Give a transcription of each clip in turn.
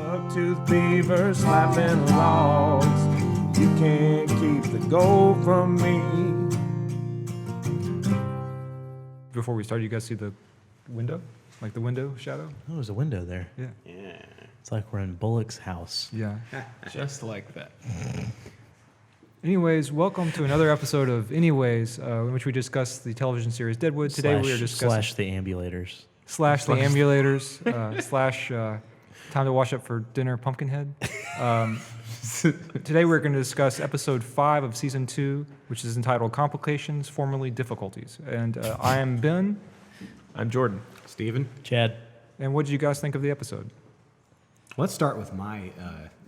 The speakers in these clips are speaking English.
Buck-toothed beaver slapping logs. You can't keep the gold from me. Before we start, you guys see the window? Like the window shadow? Oh, there's a window there. Yeah. Yeah. It's like we're in Bullock's house. Yeah. Just like that. Anyways, welcome to another episode of Anyways, in which we discuss the television series Deadwood. Today we are discussing... Slash the ambulators. Slash the ambulators. Slash time to wash up for dinner, Pumpkinhead. Today we're going to discuss episode 5 of season 2, which is entitled Complications, formerly Difficulties. And I am Ben. I'm Jordan. Steven? Chad. And what did you guys think of the episode? Let's start with my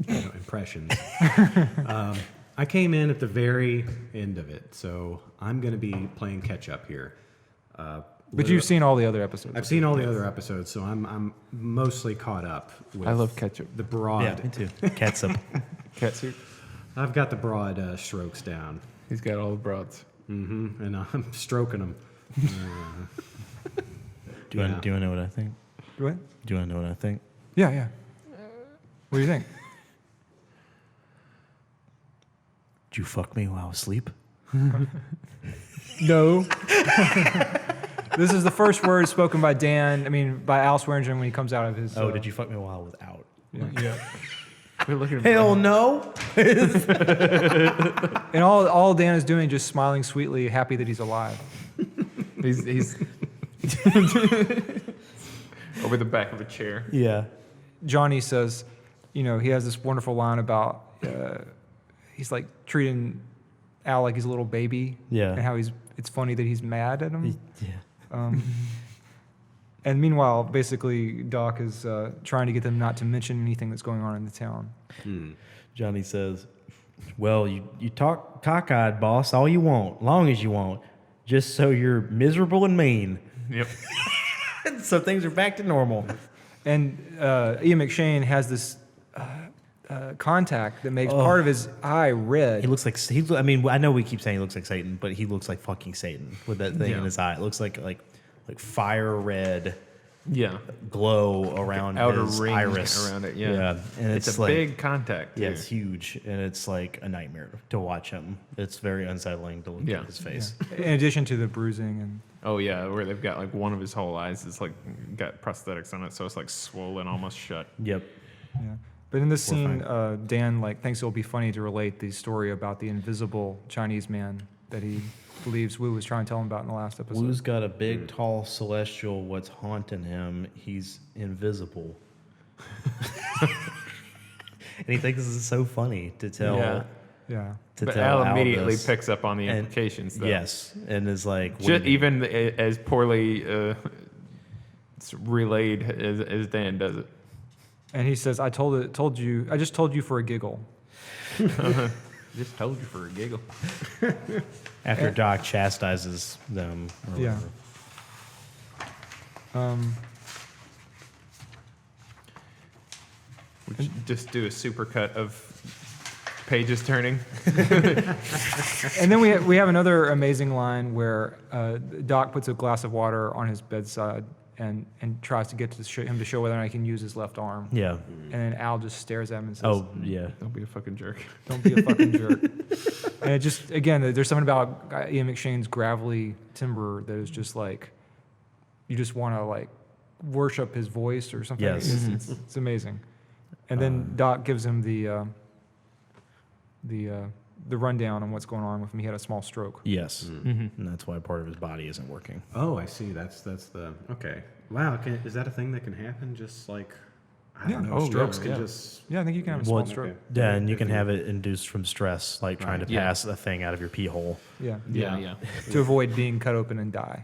impressions. I came in at the very end of it, so I'm going to be playing catch up here. But you've seen all the other episodes. I've seen all the other episodes, so I'm mostly caught up with I love ketchup. the broad. Yeah, me too. Catsup. Catsuit. I've got the broad strokes down. He's got all the broads. Mm-hmm. And I'm stroking them. Do you want to know what I think? What? Do you want to know what I think? Yeah. What do you think? Did you fuck me while I was asleep? No. This is the first word spoken by by Al Swearingen when he comes out of his... Oh, did you fuck me while I was out? Yeah. We're looking Hell no! And all Dan is doing is just smiling sweetly, happy that he's alive. He's over the back of a chair. Yeah. Johnny says, he has this wonderful line about he's like treating Al like he's a little baby. Yeah. And how it's funny that he's mad at him. Yeah. And meanwhile, basically, Doc is trying to get them not to mention anything that's going on in the town. Johnny says, well, you talk cockeyed, boss, all you want, long as you want, just so you're miserable and mean. Yep. So things are back to normal. And Ian McShane has this contact that makes part of his eye red. He looks like I know we keep saying he looks like Satan, but he looks like fucking Satan with that thing in his eye. It looks like fire red glow around Outer his ring iris around it. Yeah. And it's a big contact. Yeah, too. it's huge, and it's like a nightmare to watch him. It's very unsettling to look at his face. Yeah. In addition to the bruising and... Oh yeah, where they've got like one of his whole eyes is like got prosthetics on it, so it's like swollen almost shut. Yep. Yeah. But in this scene, Dan thinks it'll be funny to relate the story about the invisible Chinese man that he believes Wu was trying to tell him about in the last episode. Wu's got a big, tall celestial. What's haunting him? He's invisible. And he thinks this is so funny to tell. Yeah. To But tell Al immediately this. picks up on the implications, though. Yes, and is like, what Just, do you even as poorly relayed as Dan does it. And he says, I just told you for a giggle. Just told you for a giggle. After Doc chastises them. Or Yeah. whatever. We just do a supercut of pages turning. And then we have another amazing line where Doc puts a glass of water on his bedside and tries to get him to show whether or not he can use his left arm. Yeah. And then Al just stares at him and says, Oh, yeah. Don't be a fucking jerk. don't be a fucking jerk. And it just, again, there's something about Ian McShane's gravelly timbre that is just like, you just want to like worship his voice or something. Yes. It's amazing. And then Doc gives him the rundown on what's going on with him. He had a small stroke. Yes. And that's why part of his body isn't working. Oh, I see. That's the... Okay. Wow. Is that a thing that can happen? Just like... I don't know. Oh, Strokes yeah, can yeah. just... Yeah, I think you can have a Well, small stroke. Okay. Yeah, and you can have it induced from stress, like trying to Yeah. pass a thing out of your pee hole. Yeah. Yeah. To avoid being cut open and die.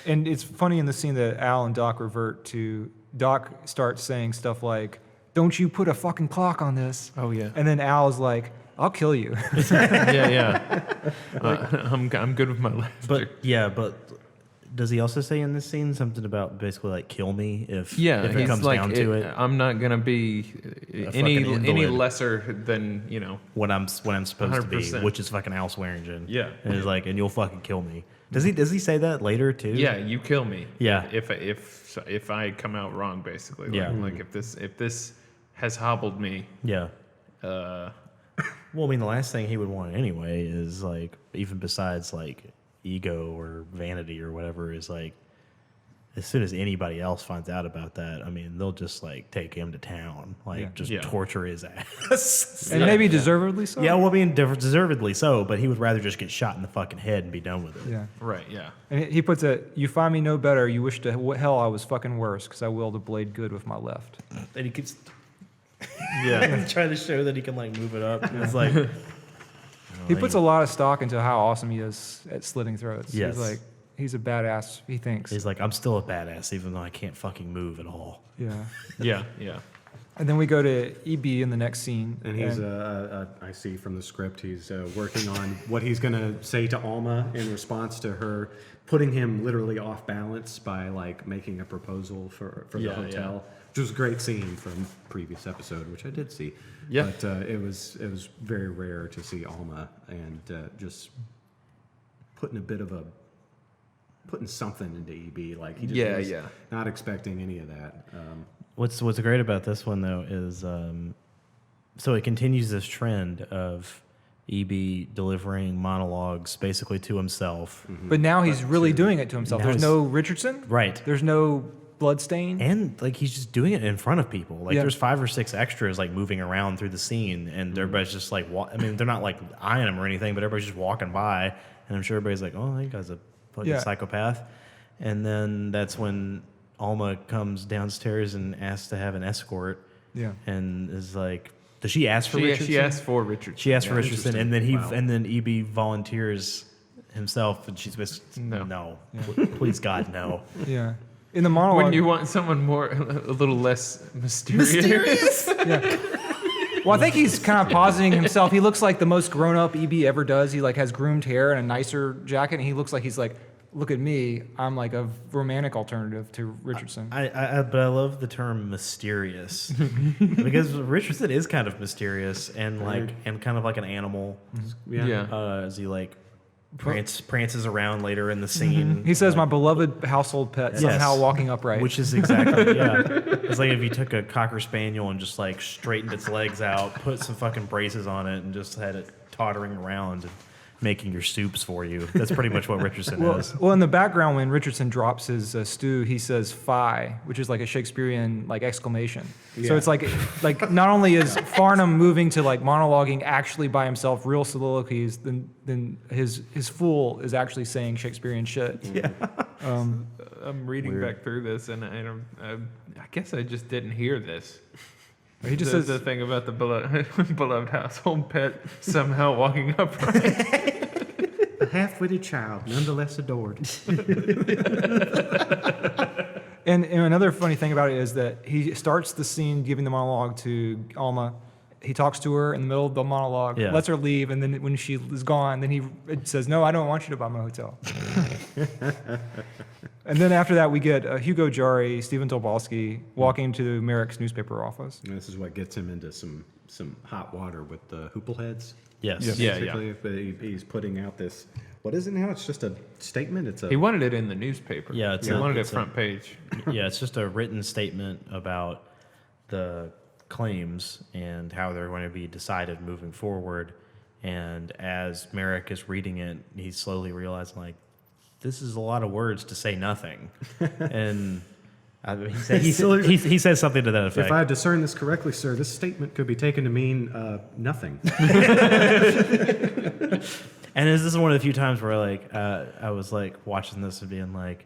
And it's funny in the scene that Al and Doc revert to. Doc starts saying stuff like, "Don't you put a fucking clock on this." Oh, yeah. And then Al is like, "I'll kill you." Yeah. I'm good with my left. But does he also say in this scene something about basically like kill me if it he's comes like, down to it? I'm not gonna be any fucking invalid. lesser than When I'm supposed to be, 100%. which is fucking Al Swearingen. Yeah. And he's like, and you'll fucking kill me. Does he say that later too? Yeah, you kill me. Yeah. If I come out wrong, basically. Yeah. Like if this has hobbled me. Yeah. Well, I mean, the last thing he would want anyway is like, even besides like ego or vanity or whatever, is like, as soon as anybody else finds out about that, I mean, they'll just like take him to town, like torture his ass. And maybe deservedly so. Yeah, well, I mean, deservedly so, but he would rather just get shot in the fucking head and be done with it. Yeah. Right. Yeah. And he puts it, you find me no better, you wish to hell I was fucking worse, because I wield a blade good with my left. And he keeps Yeah. trying to show that he can like move it up. And it's like He puts a lot of stock into how awesome he is at slitting throats. Yes. He's like, he's a badass, he thinks. he's like, I'm still a badass, even though I can't fucking move at all. Yeah. Yeah. Yeah. And then we go to EB in the next scene. And he's, I see from the script, he's working on what he's going to say to Alma in response to her putting him literally off balance by like making a proposal for the hotel, which was a great scene from previous episode, which I did see. Yeah. But it was very rare to see Alma and just putting something into EB. Like he just was not expecting any of that. What's great about this one though is so it continues this trend of EB delivering monologues basically to himself. But now he's really doing it to himself. Now There's he's- no Richardson. Right. There's no bloodstain. And like he's just doing it in front of people. Like Yeah. there's 5 or 6 extras like moving around through the scene, and everybody's just like, I mean, they're not like eyeing him or anything, but everybody's just walking by, and I'm sure everybody's like, oh, that guy's a fucking psychopath. And then that's when Alma comes downstairs and asks to have an escort. Yeah. And is like, does she ask for Richardson? She asked for Richardson. She asked for Richardson, and then Wow. and then EB volunteers himself, and she's just no. Please God, no. Yeah. In the monologue. Wouldn't you want someone a little less mysterious? Well, I think he's kind of positing himself. He looks like the most grown-up EB ever does. He like has groomed hair and a nicer jacket, and he looks like he's like, look at me, I'm like a romantic alternative to Richardson. But I love the term mysterious because Richardson is kind of mysterious and like and kind of like an animal. As he like prances around later in the scene. He says, "My beloved household pet somehow walking upright," which is exactly It's like if you took a Cocker Spaniel and just like straightened its legs out, put some fucking braces on it, and just had it tottering around and making your soups for you. That's pretty much what Richardson is. Well, in the background, when Richardson drops his stew, he says "fi," which is like a Shakespearean like exclamation. So it's like not only is Farnham moving to like monologuing actually by himself, real soliloquies, then his fool is actually saying Shakespearean shit. Yeah. I'm reading back through this, and I guess I just didn't hear this. He just says the thing about the beloved household pet somehow walking upright. A half-witted child, nonetheless adored. And another funny thing about it is that he starts the scene giving the monologue to Alma. He talks to her in the middle of the monologue, lets her leave, and then when she is gone, then he says, "No, I don't want you to buy my hotel." And then after that, we get Hugo Jarry, Stephen Tobolsky walking to Merrick's newspaper office. And this is what gets him into some hot water with the hoople heads. Yes. Basically, but he's putting out this. What is it now? It's just a statement. He wanted it in the newspaper. Yeah, he wanted it front page. Yeah, it's just a written statement about the claims and how they're going to be decided moving forward. And as Merrick is reading it, he's slowly realizing, like, this is a lot of words to say nothing. And I mean, he says something to that effect. If I discern this correctly, sir, this statement could be taken to mean nothing. And this is one of the few times where like I was like watching this and being like,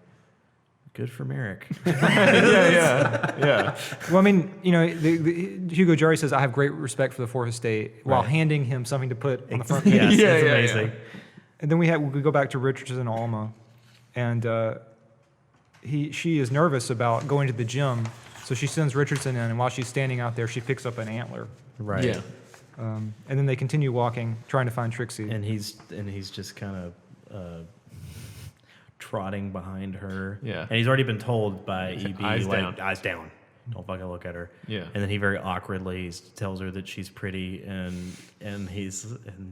good for Merrick. Yeah. Well, I mean, you know, Hugo Jarry says, "I have great respect for the Fourth Estate," while handing him something to put on the front page. Yes, Yeah, it's yeah, amazing. And then we go back to Richardson and Alma, and she is nervous about going to the gym, so she sends Richardson in, and while she's standing out there, she picks up an antler. Right. Yeah. And then they continue walking, trying to find Trixie. And he's just kind of trotting behind her. Yeah. And he's already been told by EB, Eyes like, down. eyes down. don't fucking look at her. Yeah. And then he very awkwardly tells her that she's pretty, and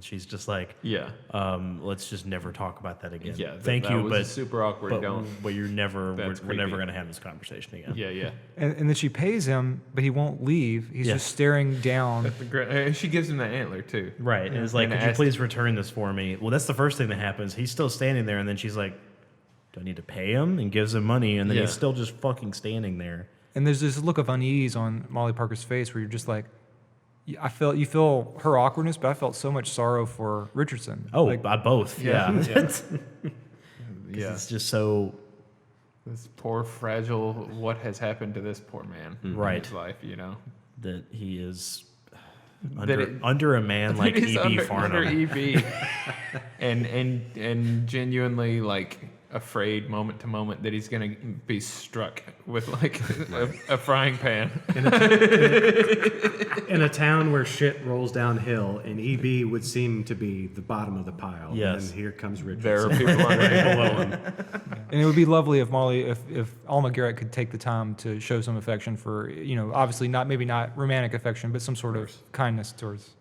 she's just like, Yeah. Let's just never talk about that again. Yeah. Thank that you, was but super awkward. but you're never That's we're never creepy. gonna have this conversation again. Yeah, yeah. And then she pays him, but he won't leave. He's Yeah. just staring down. She gives him the antler too. Right. And it's like, And could you asked- please return this for me? Well, that's the first thing that happens. He's still standing there, and then she's like, do I need to pay him? And gives him money, and then Yeah. he's still just fucking standing there. And there's this look of unease on Molly Parker's face where you're just like, you feel her awkwardness, but I felt so much sorrow for Richardson. Oh, Like, both. Yeah. Yeah. Yeah. It's just so This poor, fragile, what has happened to this poor man in Right. his life, you know? that he is That under a man like He's E.B. under Farnham. EB. and genuinely, like, afraid moment to moment that he's going to be struck with, like, a frying pan. In a town where shit rolls downhill, and EB would seem to be the bottom of the pile. Yes. And here comes Richardson. There are people right below him. and it would be lovely if Alma Garrett could take the time to show some affection for, obviously maybe not romantic affection, but some sort of kindness towards.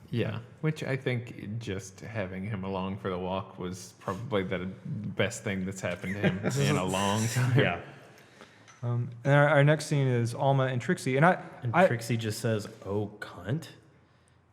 Yeah, which I think just having him along for the walk was probably the best thing that's happened to him in a long time. Yeah. And our next scene is Alma and Trixie, and And I Trixie just says, "Oh, cunt."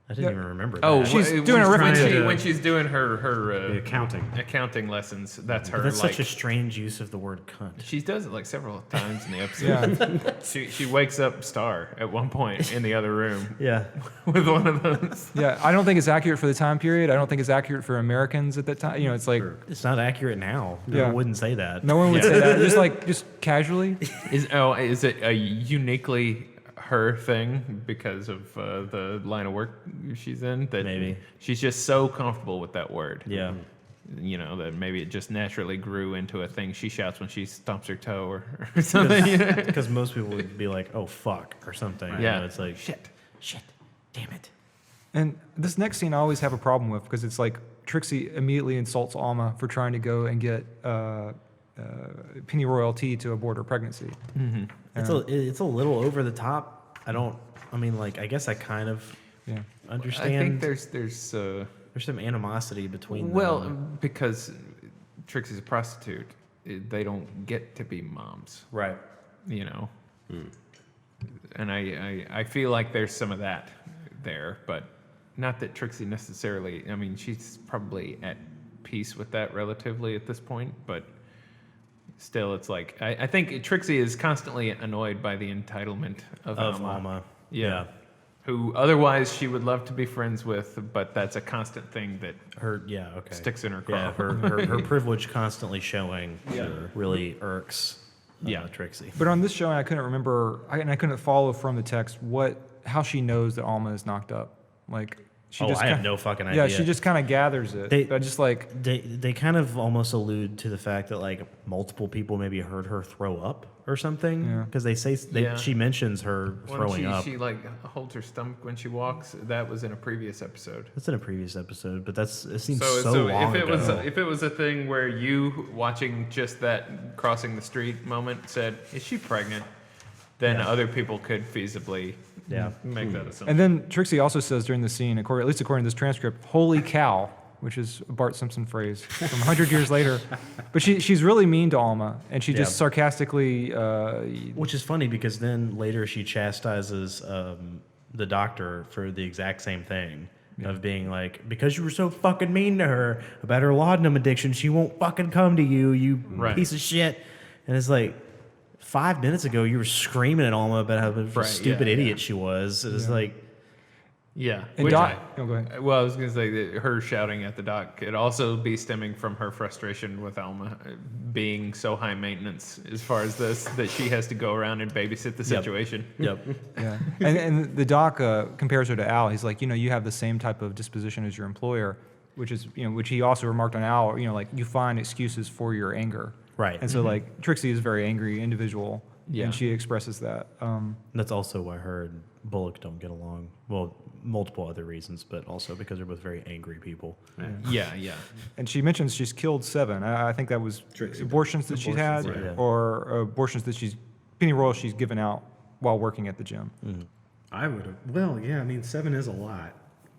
I didn't Yeah. even remember that. Oh, She's when- doing when arithmetic. she's doing her The accounting. accounting lessons. That's her. But that's like, such a strange use of the word cunt. she does it like several times in the episode. She wakes up Star at one point in the other room Yeah. with one of those. yeah, I don't think it's accurate for the time period. I don't think it's accurate for Americans at that time. It's like It's not accurate now. No Yeah. one wouldn't say that. no one would Yeah. say that. Just casually. Is it a uniquely her thing because of the line of work she's in? That Maybe. she's just so comfortable with that word. Yeah. That maybe it just naturally grew into a thing she shouts when she stumps her toe or something. Because most people would be like, "Oh, fuck," or something. Yeah. It's like, shit, damn it. And this next scene I always have a problem with because it's like Trixie immediately insults Alma for trying to go and get pennyroyal tea to abort her pregnancy. It's a little over the top. I guess I kind of Yeah. understand. I think there's There's some animosity between well, them. because Trixie's a prostitute, they don't get to be moms, Right. And I feel like there's some of that there, but not that Trixie necessarily. I mean, she's probably at peace with that relatively at this point, but still, it's like I think Trixie is constantly annoyed by the entitlement of Alma. Yeah. Who otherwise she would love to be friends with, but that's a constant thing that sticks in her craw. Yeah, her privilege constantly showing really irks Trixie. But on this show, I couldn't remember, and I couldn't follow from the text how she knows that Alma is knocked up. Like she just I have kinda- no fucking idea. Yeah, she just kind of gathers it. But just like They kind of almost allude to the fact that like multiple people maybe heard her throw up or something Yeah. because she mentions her throwing up. She like holds her stomach when she walks. That was in a previous episode. That's in a previous episode, but it seems So, so long if it ago. was if it was a thing where you watching just that crossing the street moment said, "Is she pregnant?" Then other people could feasibly make that assumption. And then Trixie also says during the scene, at least according to this transcript, "Holy cow," which is a Bart Simpson phrase from 100 years later. But she's really mean to Alma, and she just sarcastically. Which is funny because then later she chastises the doctor for the exact same thing of being like, because you were so fucking mean to her about her laudanum addiction, she won't fucking come to you, you piece of shit. And it's like, 5 minutes ago you were screaming at Alma about how of a stupid idiot she was. It's like, yeah. And Which Doc, go ahead. well, I was going to say that her shouting at the doc could also be stemming from her frustration with Alma being so high maintenance as far as this, that she has to go around and babysit the situation. yep. Yeah, and the doc compares her to Al. He's like, you have the same type of disposition as your employer, which is, which he also remarked on Al. Like you find excuses for your anger. Right. And so like Trixie is a very angry individual, Yeah. and she expresses that. That's also why her and Bullock don't get along. Well, multiple other reasons, but also because they're both very angry people. Yeah. And she mentions she's killed 7. I think that was abortions that she's had, right. Yeah. or abortions that pennyroyal she's given out while working at the gym. I would have. Well, yeah. I mean, 7 is a lot,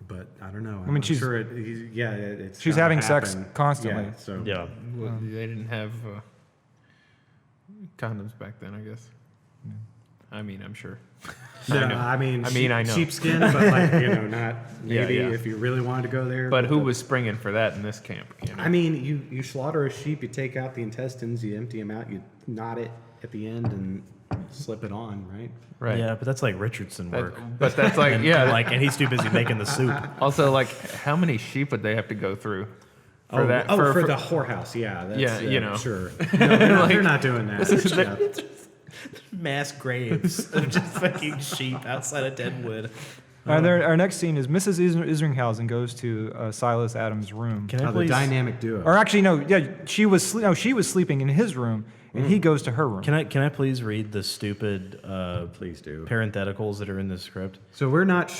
but I don't know. mean, she's- sure it's. she's gotta having sex happen. constantly. Yeah, so Yeah. Well, they didn't have condoms back then, I guess. I mean, I'm sure. No, I know. I mean, I know. sheepskin, but like not Yeah, maybe yeah. if you really wanted to go there. But who was springing for that in this camp? You know? I mean, you slaughter a sheep, you take out the intestines, you empty them out, you knot it at the end and slip it on, right? Right. Yeah, but that's like Richardson That- work. but that's like, yeah. and he's too busy making the soup. Also, like, how many sheep would they have to go through for Oh, that? for the whorehouse, yeah. That's, Yeah, you know. Sure. No, they're not doing that. Yeah. Mass graves of just fucking sheep outside of Deadwood. Our next scene is Mrs. Isringhausen goes to Silas Adams' room. Can I Oh, the please? dynamic duo. Or actually, no, yeah, she was sleeping in his room, and he goes to her room. Can I please read the stupid Please do. parentheticals that are in the script? So we're not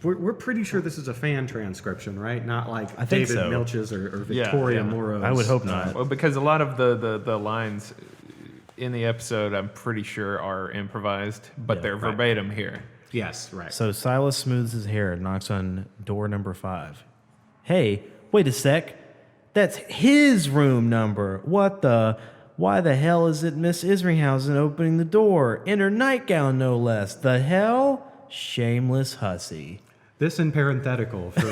we're pretty sure this is a fan transcription, right? Not like I think David so. Milch's or Yeah, Victoria yeah. Morrow's. I would hope not. Well, because a lot of the lines in the episode, I'm pretty sure, are improvised, but Yeah, they're right. verbatim here. Yes, right. So Silas smooths his hair and knocks on door number 5. Hey, wait a sec. That's his room number. What the? Why the hell is it Miss Isringhausen opening the door? In her nightgown, no less. The hell? Shameless hussy. This in parenthetical for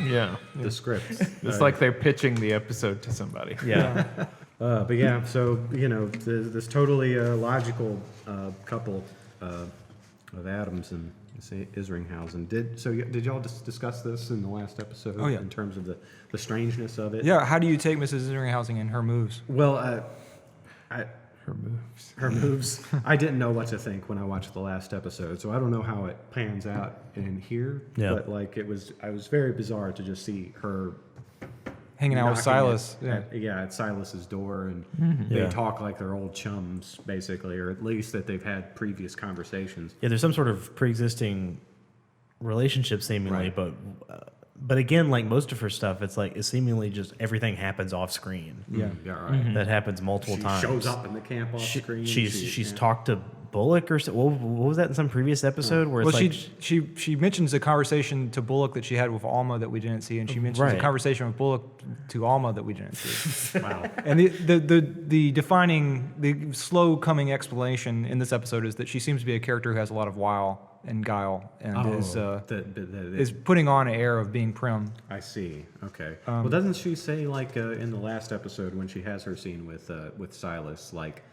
Yeah. the script. It's like they're pitching the episode to somebody. Yeah. But yeah, so this totally logical couple of Adams and Isringhausen. Did y'all discuss this in the last episode? Oh, yeah. In terms of the strangeness of it. Yeah, how do you take Mrs. Isringhausen and her moves? Well, Her moves. her moves. I didn't know what to think when I watched the last episode, so I don't know how it pans out in here. Yeah. But like I was very bizarre to just see her Hanging out with knocking Silas. at Silas's door, and Yeah. they talk like they're old chums, basically, or at least that they've had previous conversations. Yeah, there's some sort of pre-existing relationship seemingly, Right. but again, like most of her stuff, it's seemingly just everything happens off screen. Yeah, right. That happens multiple She times. shows up in the camp off screen. She's yeah. talked to Bullock or what was that in some previous episode where it's Well, like she mentions a conversation to Bullock that she had with Alma that we didn't see, and she mentions Right. a conversation with Bullock to Alma that we didn't see. Wow. And the defining, the slow coming explanation in this episode is that she seems to be a character who has a lot of wile and guile, and is putting on an air of being prim. I see. Okay. Well, doesn't she say like in the last episode when she has her scene with Silas, like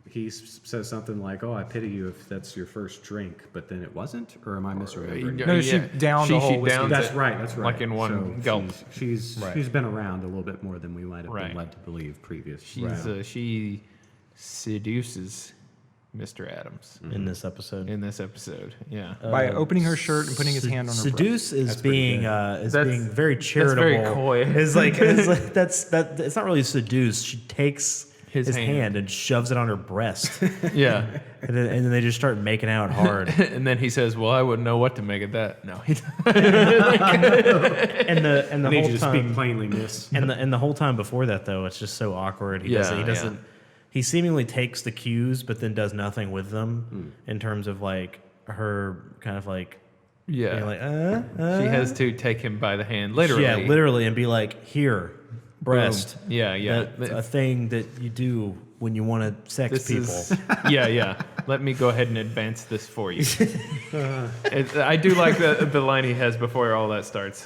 he says something like, "Oh, I pity you if that's your first drink," but then it wasn't, or am I misremembering? No, she downed the whole whiskey. downs That's it, right. That's right. Like in one gulp. She's been around a little bit more than we might have Right. been led to believe previous. She seduces Mr. Adams in this episode. in this episode. Yeah. By opening her shirt and putting his hand on her breast. Seduce is being being very charitable. very coy. It's like that's it's not really seduce. She takes his hand and shoves it on her breast, Yeah. and then they just start making out hard. And then he says, "Well, I wouldn't know what to make of that." No, he And the I need whole you to time, speak plainly, miss. and the whole time before that though, it's just so awkward. He doesn't. He seemingly takes the cues, but then does nothing with them in terms of like her kind of like yeah. being like She has to take him by the hand, literally. yeah, literally, and be like, here, breast. Boom. Yeah, yeah. That's a thing that you do when you want to sex This people. is yeah. Let me go ahead and advance this for you. I do like the line he has before all that starts,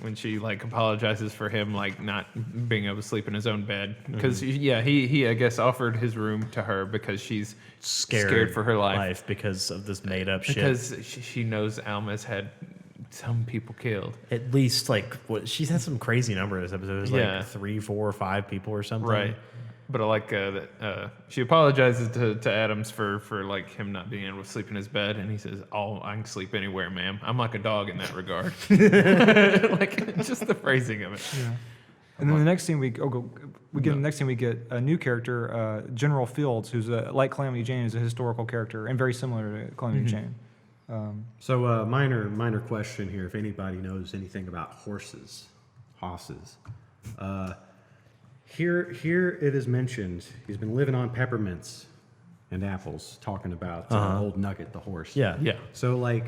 when she like apologizes for him like not being able to sleep in his own bed because he I guess offered his room to her because she's scared for her life because of this made up shit. because she knows Alma's had some people killed. At least like she's had some crazy number this episode. It was Yeah. like 3, 4, or 5 people or something. Right. But I like that she apologizes to Adams for like him not being able to sleep in his bed, and he says, "Oh, I can sleep anywhere, ma'am. I'm like a dog in that regard." Like just the phrasing of it. Yeah. And then the next scene we get a new character, General Fields, who's like Calamity Jane, is a historical character and very similar to Calamity Jane. So, minor question here. If anybody knows anything about hosses. Here it is mentioned he's been living on peppermints and apples, talking about old Nugget, the horse. Yeah. Yeah. So, like,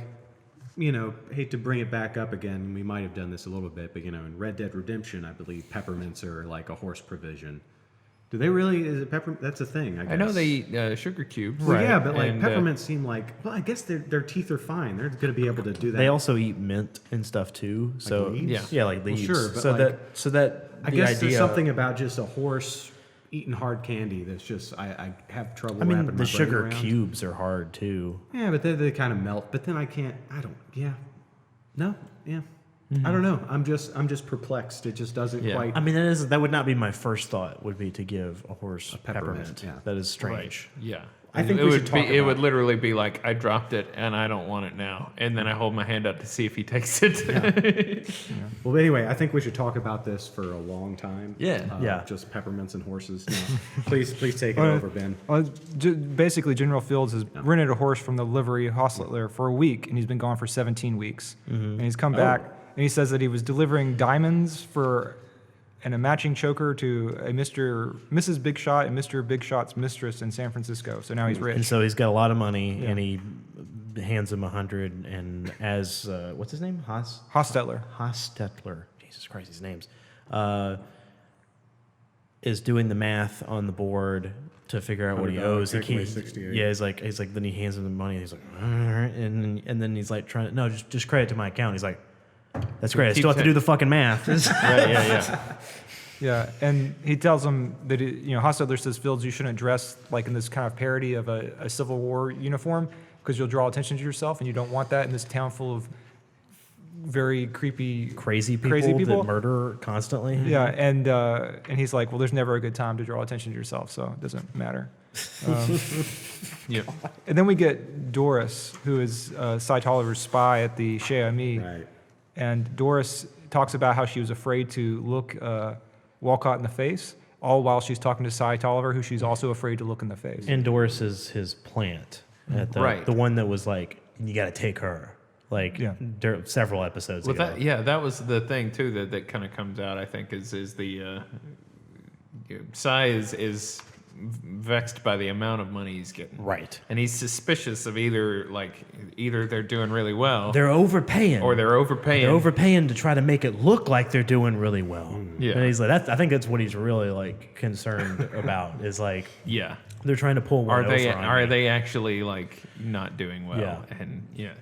you know, hate to bring it back up again. We might have done this a little bit, but, you know, in Red Dead Redemption, I believe peppermints are like a horse provision. Do they really? Is it peppermint? That's a thing, I guess. I know they eat sugar cubes. Well, yeah, but like And, peppermints seem like. Well, I guess their teeth are fine. They're going to be able to do that. They also eat mint and stuff too. So leaves? yeah, like leaves. sure, but so like- that I the guess idea, there's something about just a horse eating hard candy that's just I have trouble. I mean, wrapping the my sugar brain around. cubes are hard too. Yeah, but they kind of melt. But then I can't. I don't. Yeah. No. Yeah. I don't know. I'm just perplexed. It just doesn't Yeah. quite. I mean, that would not be my first thought. Would be to give a horse peppermint. yeah. That is strange. Yeah. I think it we would should talk It would about- literally be like, I dropped it and I don't want it now. And then I hold my hand up to see if he takes it. Well, anyway, I think we should talk about this for a long time. Yeah. Yeah. Just peppermints and horses. No. Please take it over, Ben. Basically, General Fields has rented a horse from the livery hostler for a week, and he's been gone for 17 weeks. And he's come back, and he says that he was delivering diamonds and a matching choker to a Mrs. Big Shot and Mr. Big Shot's mistress in San Francisco. So now he's And rich. so he's got a lot of money, and he hands him 100. And as what's his name? Hostetler. Hostetler. Jesus Christ, these names. Is doing the math on the board to figure out what he $100, owes. take away 68. Yeah, he's like, then he hands him the money. And he's like, all right. And then he's like, just credit to my account. He's like, that's great. I still have to do the fucking math. Right, yeah. Yeah, and he tells him that, Hostetler says, Fields, you shouldn't dress like in this kind of parody of a Civil War uniform because you'll draw attention to yourself, and you don't want that in this town full of very creepy, Crazy people that murder constantly. Yeah, and he's like, well, there's never a good time to draw attention to yourself, so it doesn't matter. Yeah. And then we get Doris, who is Cy Tolliver's spy at the Chez Ami. Right. And Doris talks about how she was afraid to look Wolcott in the face, all while she's talking to Cy Tolliver, who she's also afraid to look in the face. And Doris is his plant at Right. the one that was like, you got to take her. Like several episodes Well, ago. that was the thing too that kind of comes out. I think is the Cy is vexed by the amount of money he's getting. Right. And he's suspicious of either they're doing really well They're overpaying. or they're overpaying. They're overpaying to try to make it look like they're doing really well. Yeah. And he's like, I think that's what he's really like concerned about is like Yeah. they're trying to pull one over on Are me. they actually like not doing well? Yeah. And yeah.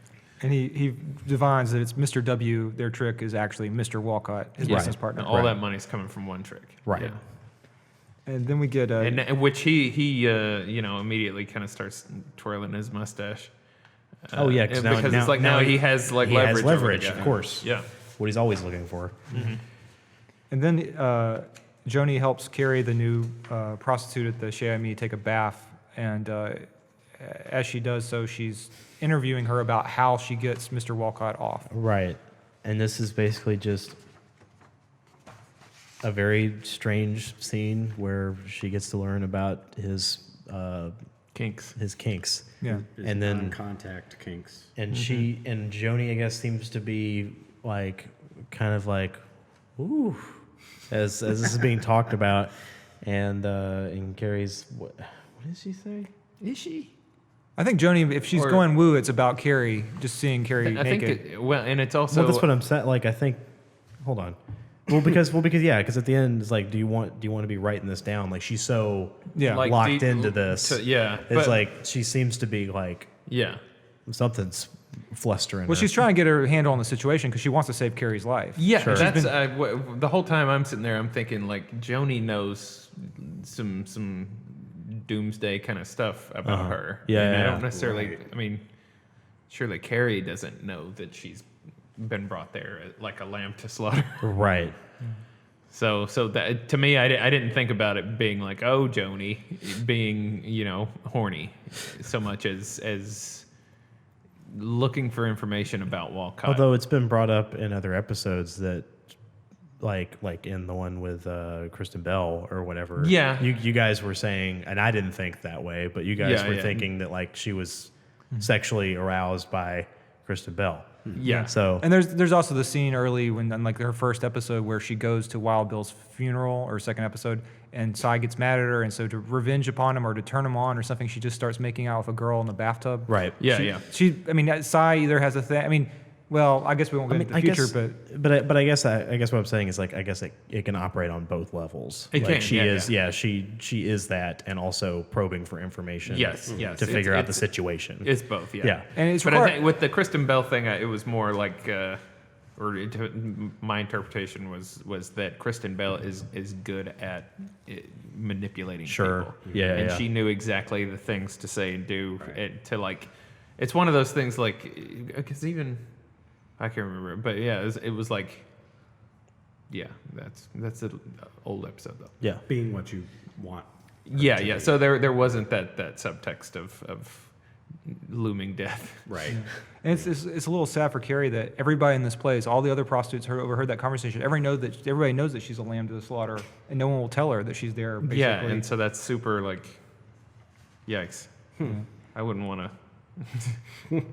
And he divines that it's Mr. W. Their trick is actually Mr. Walcott, his business partner. All that money's coming from one trick. Right. Yeah. And then we get And which he immediately kind of starts twirling his mustache. Oh yeah, because now it's like now he has like he leverage. has over the leverage, guy. of course. Yeah. What he's always looking for. and then Joni helps Carrie, the new prostitute at the Chez Ami, take a bath. And as she does so, she's interviewing her about how she gets Mr. Wolcott off. Right. And this is basically just a very strange scene where she gets to learn about his Kinks. kinks. Yeah. And then non-contact kinks. and she and Joni, I guess, seems to be like kind of like, ooh, as this is being talked about, and Carrie's what did she say? Is she? I think Joni, if she's Or- going woo, it's about Carrie, just seeing Carrie I think naked. and it's also Well, that's what I'm saying. Like, I think. Hold on. Because at the end it's like, do you want to be writing this down? Like, she's so Yeah. like locked into this. yeah. It's but- like she seems to be like yeah. something's flustering. Well, her. she's trying to get her handle on the situation because she wants to save Carrie's life. Yeah, She's that's been- the whole time I'm sitting there. I'm thinking like Joni knows some doomsday kind of stuff about her. Yeah, and I yeah. don't necessarily. I mean, surely Carrie doesn't know that she's been brought there like a lamb to slaughter. right. So that to me, I didn't think about it being like, oh, Joni being horny, so much as looking for information about Wolcott. Although it's been brought up in other episodes that, like in the one with Kristen Bell or whatever. Yeah. You guys were saying, and I didn't think that way, but you guys Yeah, were yeah. thinking that like she was sexually aroused by Kristen Bell. Yeah. So And there's also the scene early when, in like her first episode, where she goes to Wild Bill's funeral, or second episode, and Cy gets mad at her, and so to revenge upon him or to turn him on or something, she just starts making out with a girl in the bathtub. right. Yeah. I mean, Cy either has a thing. I mean, well, I guess we won't get into the future, but I guess what I'm saying is like I guess it can operate on both levels. It like can, she yeah, is yeah. she is that, and also probing for information. Yes. To figure out the situation. It's both. Yeah. Yeah. And it's But I think with the Kristen Bell thing, it was more like, my interpretation was that Kristen Bell is good at manipulating Sure. people. Yeah, And yeah. she knew exactly the things to say and do to like. It's one of those things like, because even I can't remember, but yeah, it was like, yeah, that's an old episode though. Yeah. Being what you want. Yeah. So there wasn't that subtext of looming death. Right. and it's a little sad for Carrie that everybody in this place, all the other prostitutes overheard that conversation. Everybody knows that she's a lamb to the slaughter, and no one will tell her that she's there. Basically. Yeah, and so that's super like, yikes. I wouldn't want to.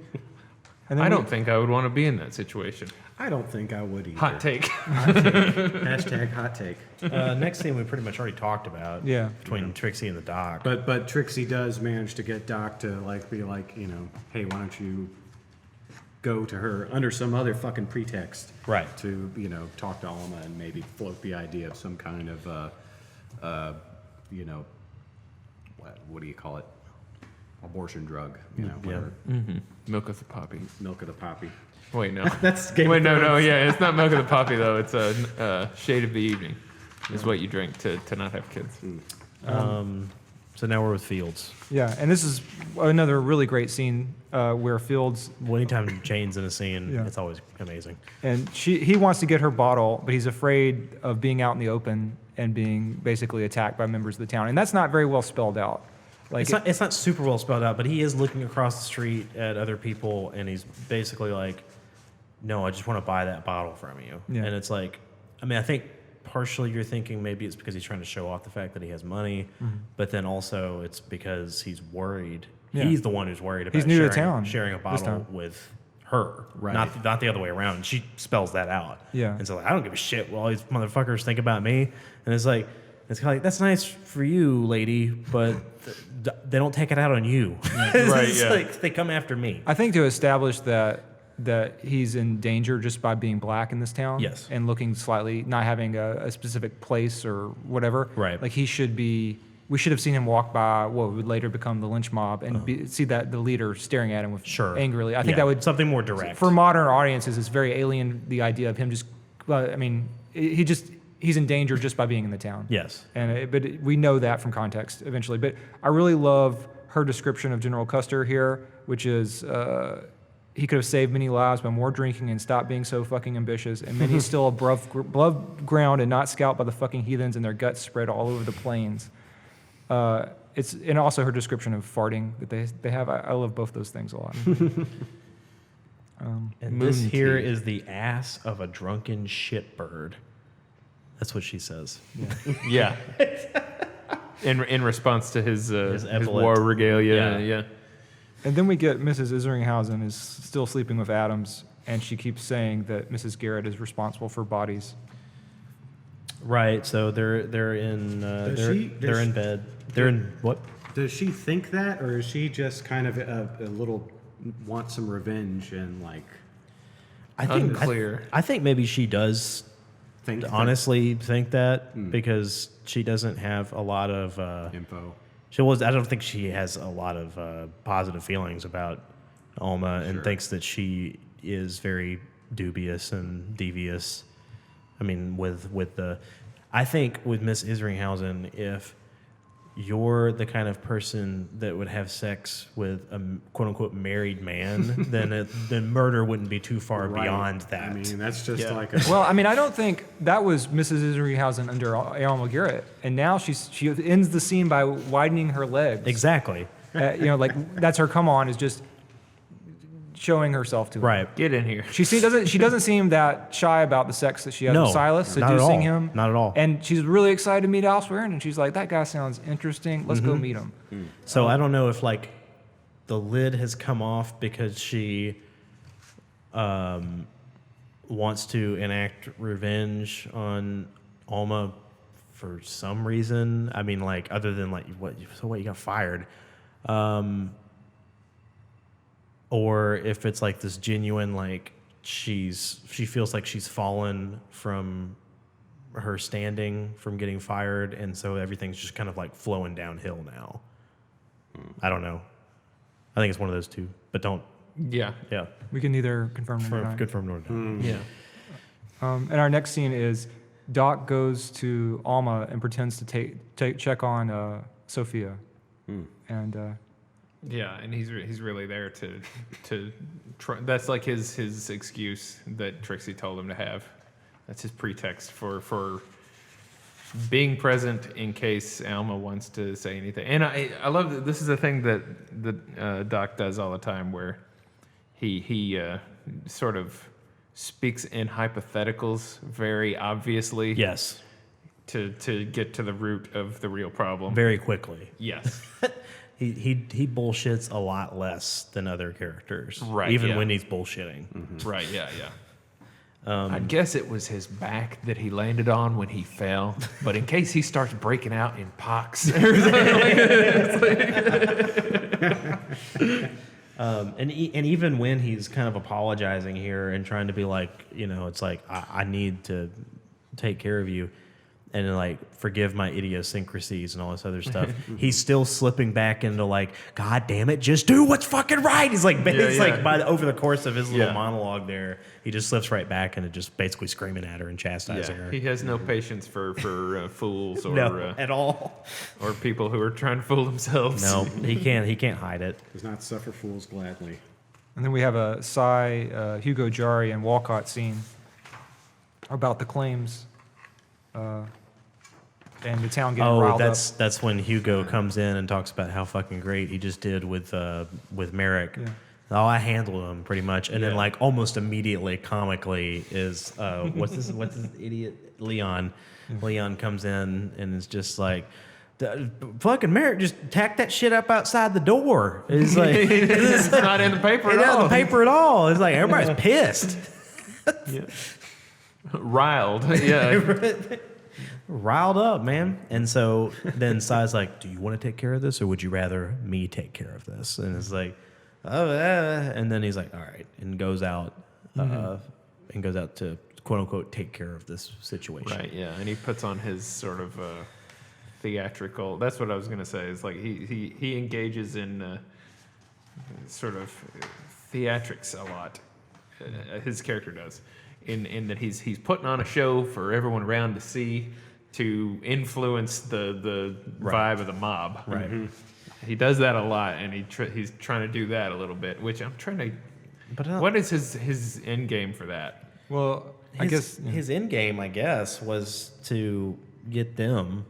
And then I don't think I would want to be in that situation. I don't think I would either. Hot take. Hashtag hot take. Next scene we pretty much already talked about. Yeah. Between Trixie and the doc. But Trixie does manage to get Doc to be like, hey, why don't you go to her under some other fucking pretext, Right. To talk to Alma and maybe float the idea of some kind of what do you call it? Abortion drug, whatever. Milk of the poppy. Milk of the poppy. Wait, no. That's Game Wait, of no, Thrones. yeah, it's not milk of the poppy though. It's a shade of the evening, is what you drink to not have kids. So now we're with Fields. Yeah, and this is another really great scene where Fields Well, anytime Jane's in a scene, Yeah. it's always amazing. and he wants to get her bottle, but he's afraid of being out in the open and being basically attacked by members of the town, and that's not very well spelled out. Like It's not super well spelled out, but he is looking across the street at other people, and he's basically like, "No, I just want to buy that bottle from you." Yeah. And it's like, I mean, I think partially you're thinking maybe it's because he's trying to show off the fact that he has money, but then also it's because he's worried. Yeah. He's the one who's worried about He's new to sharing, town sharing a this bottle time. with her, Right. not the other way around. She spells that out. Yeah. And so like, I don't give a shit what all these motherfuckers think about me. And it's like, it's kind of like, that's nice for you, lady, but they don't take it out on you. Right, It's yeah. like they come after me. I think to establish that he's in danger just by being black in this town, Yes. and looking slightly, not having a specific place or whatever, Right. Like we should have seen him walk by what would later become the lynch mob and see that the leader staring at him with Sure. angrily. I think Yeah, that would something more direct. for modern audiences. It's very alien, the idea of him just. I mean, he's in danger just by being in the town. Yes. But we know that from context eventually. But I really love her description of General Custer here, which is he could have saved many lives by more drinking and stopped being so fucking ambitious. And many still above ground and not scalped by the fucking heathens and their guts spread all over the plains. And also her description of farting that they have. I love both those things a lot. And this Moon here tea. is the ass of a drunken shitbird. That's what she says. Yeah. In response to his epaulette. war regalia. Yeah. Yeah. And then we get Mrs. Isringhausen is still sleeping with Adams, and she keeps saying that Mrs. Garrett is responsible for bodies. Right. So they're in they're in bed. They're in what? Does she think that, or is she just kind of a little want some revenge and I think Unclear. I think maybe she does think honestly think that because she doesn't have a lot of info? I don't think she has a lot of positive feelings about Alma and thinks that she is very dubious and devious. I mean, I think with Miss Isringhausen, if you're the kind of person that would have sex with a quote unquote married man, then murder wouldn't be too far beyond that. I mean, that's just Yeah. like a Well, I mean, I don't think that was Mrs. Isringhausen under Alma Garrett, and now she ends the scene by widening her legs. Exactly. Like that's her come on is just showing herself to him. Right. Get in here. She doesn't seem that shy about the sex that she has No, with Silas, not at seducing all. him. Not at all. And she's really excited to meet Al Swearingen, and she's like, that guy sounds interesting. Let's Mm-hmm. go meet him. So I don't know if the lid has come off because she wants to enact revenge on Alma for some reason. I mean, like, other than like what you got fired, or if it's like this genuine, like she feels like she's fallen from her standing from getting fired, and so everything's just kind of like flowing downhill now. I don't know. I think it's one of those two, but don't. Yeah. Yeah. We can neither confirm nor deny. Confirm nor deny. Yeah. And our next scene is Doc goes to Alma and pretends to check on Sophia, and Yeah, and he's really there to try. That's like his excuse that Trixie told him to have. That's his pretext for being present in case Alma wants to say anything. And I love that this is a thing that Doc does all the time, where he sort of speaks in hypotheticals very obviously. Yes. To get to the root of the real problem. Very quickly. Yes. He bullshits a lot less than other characters. Right, Even yeah. when he's bullshitting. Right, yeah. I guess it was his back that he landed on when he fell, but in case he starts breaking out in pox. And even when he's kind of apologizing here and trying to be like, it's like, I need to take care of you and like forgive my idiosyncrasies and all this other stuff, he's still slipping back into like, God damn it, just do what's fucking right. He's like, like over the course of his little monologue there, he just slips right back into just basically screaming at her and chastising her. He has no patience for fools or No, at all. or people who are trying to fool themselves. No, he can't hide it. Does not suffer fools gladly. And then we have a Hugo Jarry and Wolcott scene about the claims. And the town getting riled up. That's when Hugo comes in and talks about how fucking great he just did with Merrick. Yeah. Oh, I handled him pretty much, and then like almost immediately, comically, is what's this idiot Leon? Leon comes in and is just like, fucking Merrick just tacked that shit up outside the door. It's like It's not in the paper at all. Not in the paper at all. It's like everybody's pissed. Riled. Yeah. Riled up, man. And so then Sai's like, do you want to take care of this, or would you rather me take care of this? And it's like, and then he's like, all right, and goes out to quote unquote take care of this situation. Right, yeah. And he puts on his sort of theatrical, that's what I was going to say, is like he engages in sort of theatrics a lot. His character does. In that he's putting on a show for everyone around to see, to influence the vibe of the mob. Right. Mm-hmm. He does that a lot, and he's trying to do that a little bit, which I'm trying to. But what is his end game for that? Well, I guess his end game, I guess, was to get them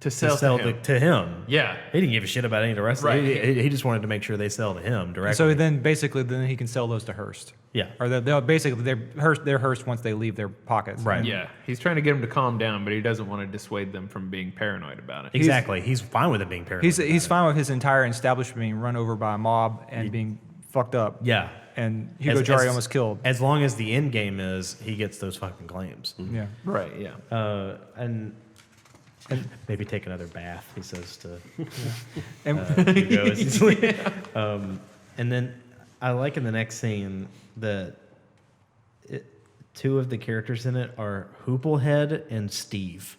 To sell to him. To him. Yeah. He didn't give a shit about any of the rest. Right. He just wanted to make sure they sell to him directly. so then he can sell those to Hearst. Yeah. Or they'll basically they're Hearst once they leave their pockets. Right. Yeah, he's trying to get them to calm down, but he doesn't want to dissuade them from being paranoid about it. Exactly. He's fine with it being paranoid. He's fine with his entire establishment being run over by a mob and being fucked up. Yeah. And Hugo Jarry almost killed. As long as the end game is he gets those fucking claims. Yeah. Right, yeah. And maybe take another bath, he says to And Hugo. As he's like, and then I like in the next scene that two of the characters in it are Hooplehead and Steve.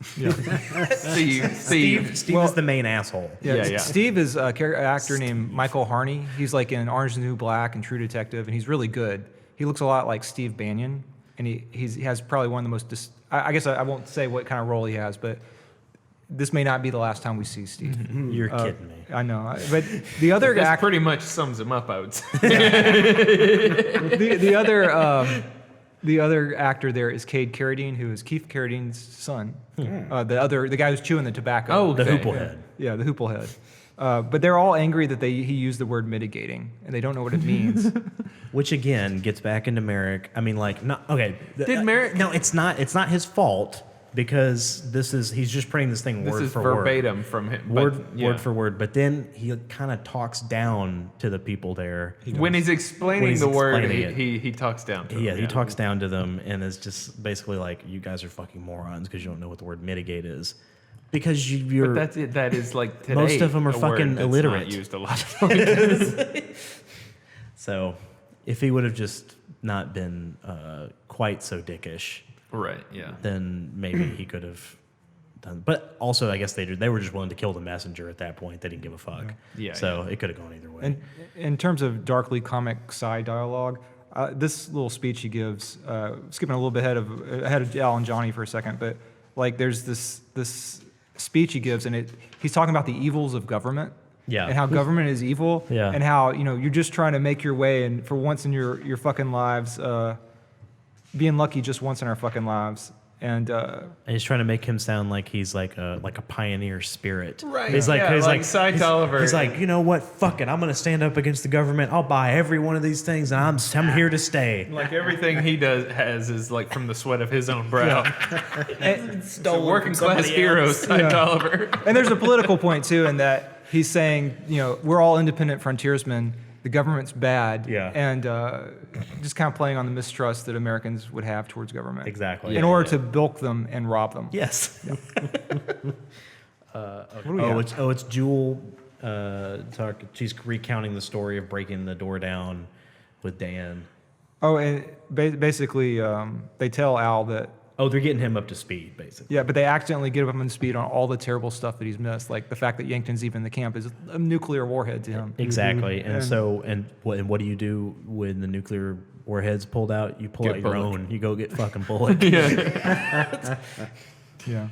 Steve. Steve is the main asshole. Yeah. Steve is a actor named Michael Harney. He's like in Orange is the New Black and True Detective, and he's really good. He looks a lot like Steve Bannon, and he has probably one of the most. I guess I won't say what kind of role he has, but this may not be the last time we see Steve. You're kidding me. I know, but the other This actor, pretty much sums him up, I would say. the other actor there is Cade Carradine, who is Keith Carradine's son. The guy who's chewing the tobacco. Oh, The okay. Hooplehead. Yeah, the Hooplehead. But they're all angry that he used the word mitigating, and they don't know what it means. Which again gets back into Merrick. I mean, like, not okay. Did Merrick- No, it's not. It's not his fault because he's just printing this thing This word is for verbatim from him. word for word. But then he kind of talks down to the people there. When he's explaining When he's the word, explaining he talks down to Yeah, him. he talks down to them and is just basically like, "You guys are fucking morons because you don't know what the word mitigate is." Because you're. But that's it. That is like today. Most of them are a word fucking that's illiterate. Not used a lot. So, if he would have just not been quite so dickish, Right. Yeah. then maybe he could have done. But also, I guess they were just willing to kill the messenger at that point. They didn't give a fuck. Yeah, So it could have gone either way. And in terms of darkly comic side dialogue, this little speech he gives, skipping a little bit ahead of Al and Johnny for a second, but like there's this speech he gives, and he's talking about the evils of government. Yeah. And how government is evil. Yeah. And how, you're just trying to make your way, and for once in your fucking lives, being lucky just once in our fucking lives. And And he's trying to make him sound like he's like a pioneer spirit. Right, He's like, yeah, he's like Cy Tolliver. He's like, you know what? Fuck it. I'm gonna stand up against the government. I'll buy every one of these things, and I'm here to stay. Like everything he has is like from the sweat of his own brow. It's a working class hero, Cy Tolliver. And there's a political point too, in that he's saying, we're all independent frontiersmen. The government's bad, Yeah. and just kind of playing on the mistrust that Americans would have towards government. Exactly. In order to bilk them and rob them. Yes. What do we have? It's Jewel. She's recounting the story of breaking the door down with Dan. Oh, and basically, they tell Al that. Oh, they're getting him up to speed, basically. Yeah, but they accidentally get him up to speed on all the terrible stuff that he's missed, like the fact that Yankton's even in the camp is a nuclear warhead to him. Exactly. And And- so, what do you do when the nuclear warhead's pulled out? You pull Get out your Bullock. own. You go get fucking Bullock. Yeah. Yeah.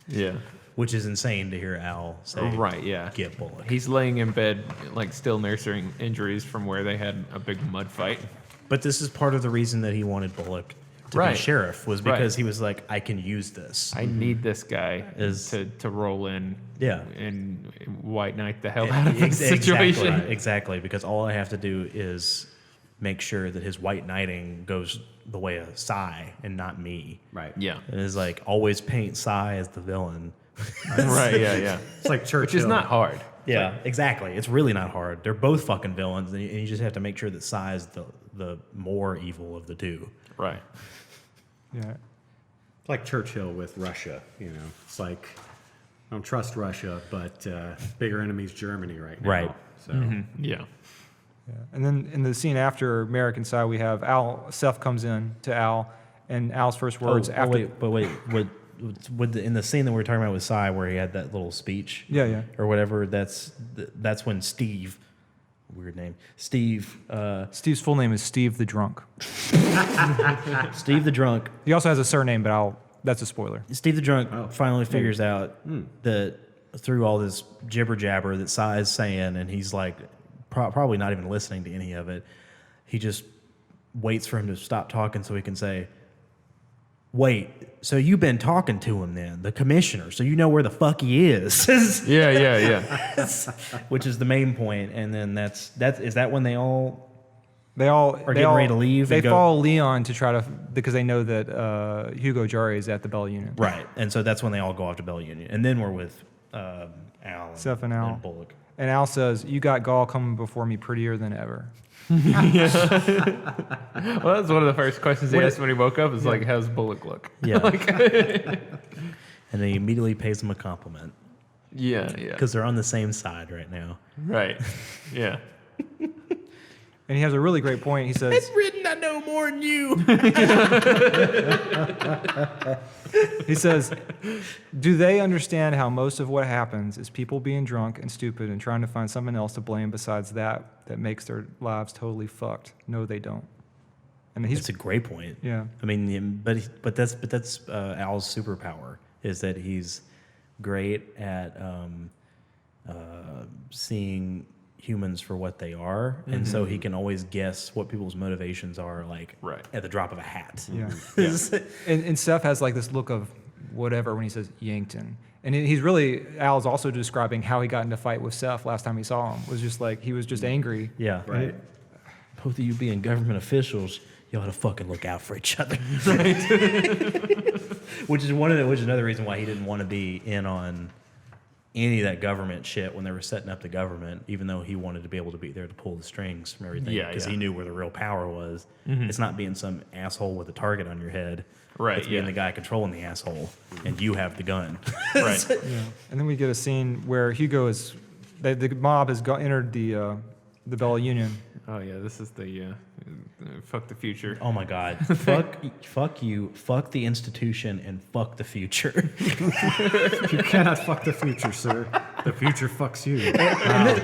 Yeah. Which is insane to hear Al say. Right. Yeah. Get Bullock. He's laying in bed, like still nursing injuries from where they had a big mud fight. But this is part of the reason that he wanted Bullock to be Right. sheriff, was Right. because he was like, I can use this. I need this guy Is- to roll in. Yeah. And white knight the hell out of this situation. Exactly, because all I have to do is make sure that his white knighting goes the way of Cy and not me. Right. Yeah. It is like, always paint Cy as the villain. Right. Yeah. Yeah. It's like Churchill. Which is not hard. Yeah, exactly. It's really not hard. They're both fucking villains, and you just have to make sure that Cy is the more evil of the two. Right. Yeah. It's like Churchill with Russia. It's like I don't trust Russia, but bigger enemy's Germany right now. Right. So Yeah. Yeah. And then in the scene after Merrick and Cy, we have Seth comes in to Al, and Al's first words after. In the scene that we were talking about with Cy, where he had that little speech, Yeah. or whatever, that's when Steve, weird name, Steve's full name is Steve the Drunk. Steve the Drunk. He also has a surname, but that's a spoiler. Steve the Drunk finally figures out that through all this jibber jabber that Cy is saying, and he's like probably not even listening to any of it. He just waits for him to stop talking so he can say, "Wait, so you've been talking to him then, the commissioner, so you know where the fuck he is." Yeah. Which is the main point. And then is that when they all Are getting ready to leave They and go- follow Leon to try to, because they know that Hugo Jarry is at the Bell Union. right, and so that's when they all go off to Bell Union, and then we're with Al, Seth and Al. and Bullock. And Al says, "You got Gaul coming before me prettier than ever." Well, that's one of the first questions he asked when he woke up. Is like, "How's Bullock look?" Yeah. And he immediately pays him a compliment Yeah. because they're on the same side right now. Right. Yeah. And he has a really great point. He says, Written, I know more than you. he says, "Do they understand how most of what happens is people being drunk and stupid and trying to find something else to blame besides that makes their lives totally fucked? No, they don't." And It's a great point. yeah. I mean, but that's Al's superpower, is that he's great at seeing humans for what they are, and so he can always guess what people's motivations are, like Right. at the drop of a hat. Yeah. And Seth has like this look of whatever when he says Yankton. And Al's also describing how he got into a fight with Seth last time he saw him. Was just like, he was just angry. Yeah. Right. both of you being government officials, you ought to fucking look out for each other. Which is another reason why he didn't want to be in on any of that government shit when they were setting up the government, even though he wanted to be able to be there to pull the strings from everything. Yeah, because yeah. he knew where the real power was. It's not being some asshole with a target on your head. Right, It's being yeah. the guy controlling the asshole, and you have the gun. Right. Yeah. And then we get a scene where Hugo the mob has entered the Bella Union. Oh yeah, this is the fuck the future. Oh my God! fuck you! Fuck the institution and fuck the future. You cannot fuck the future, sir. The future fucks you.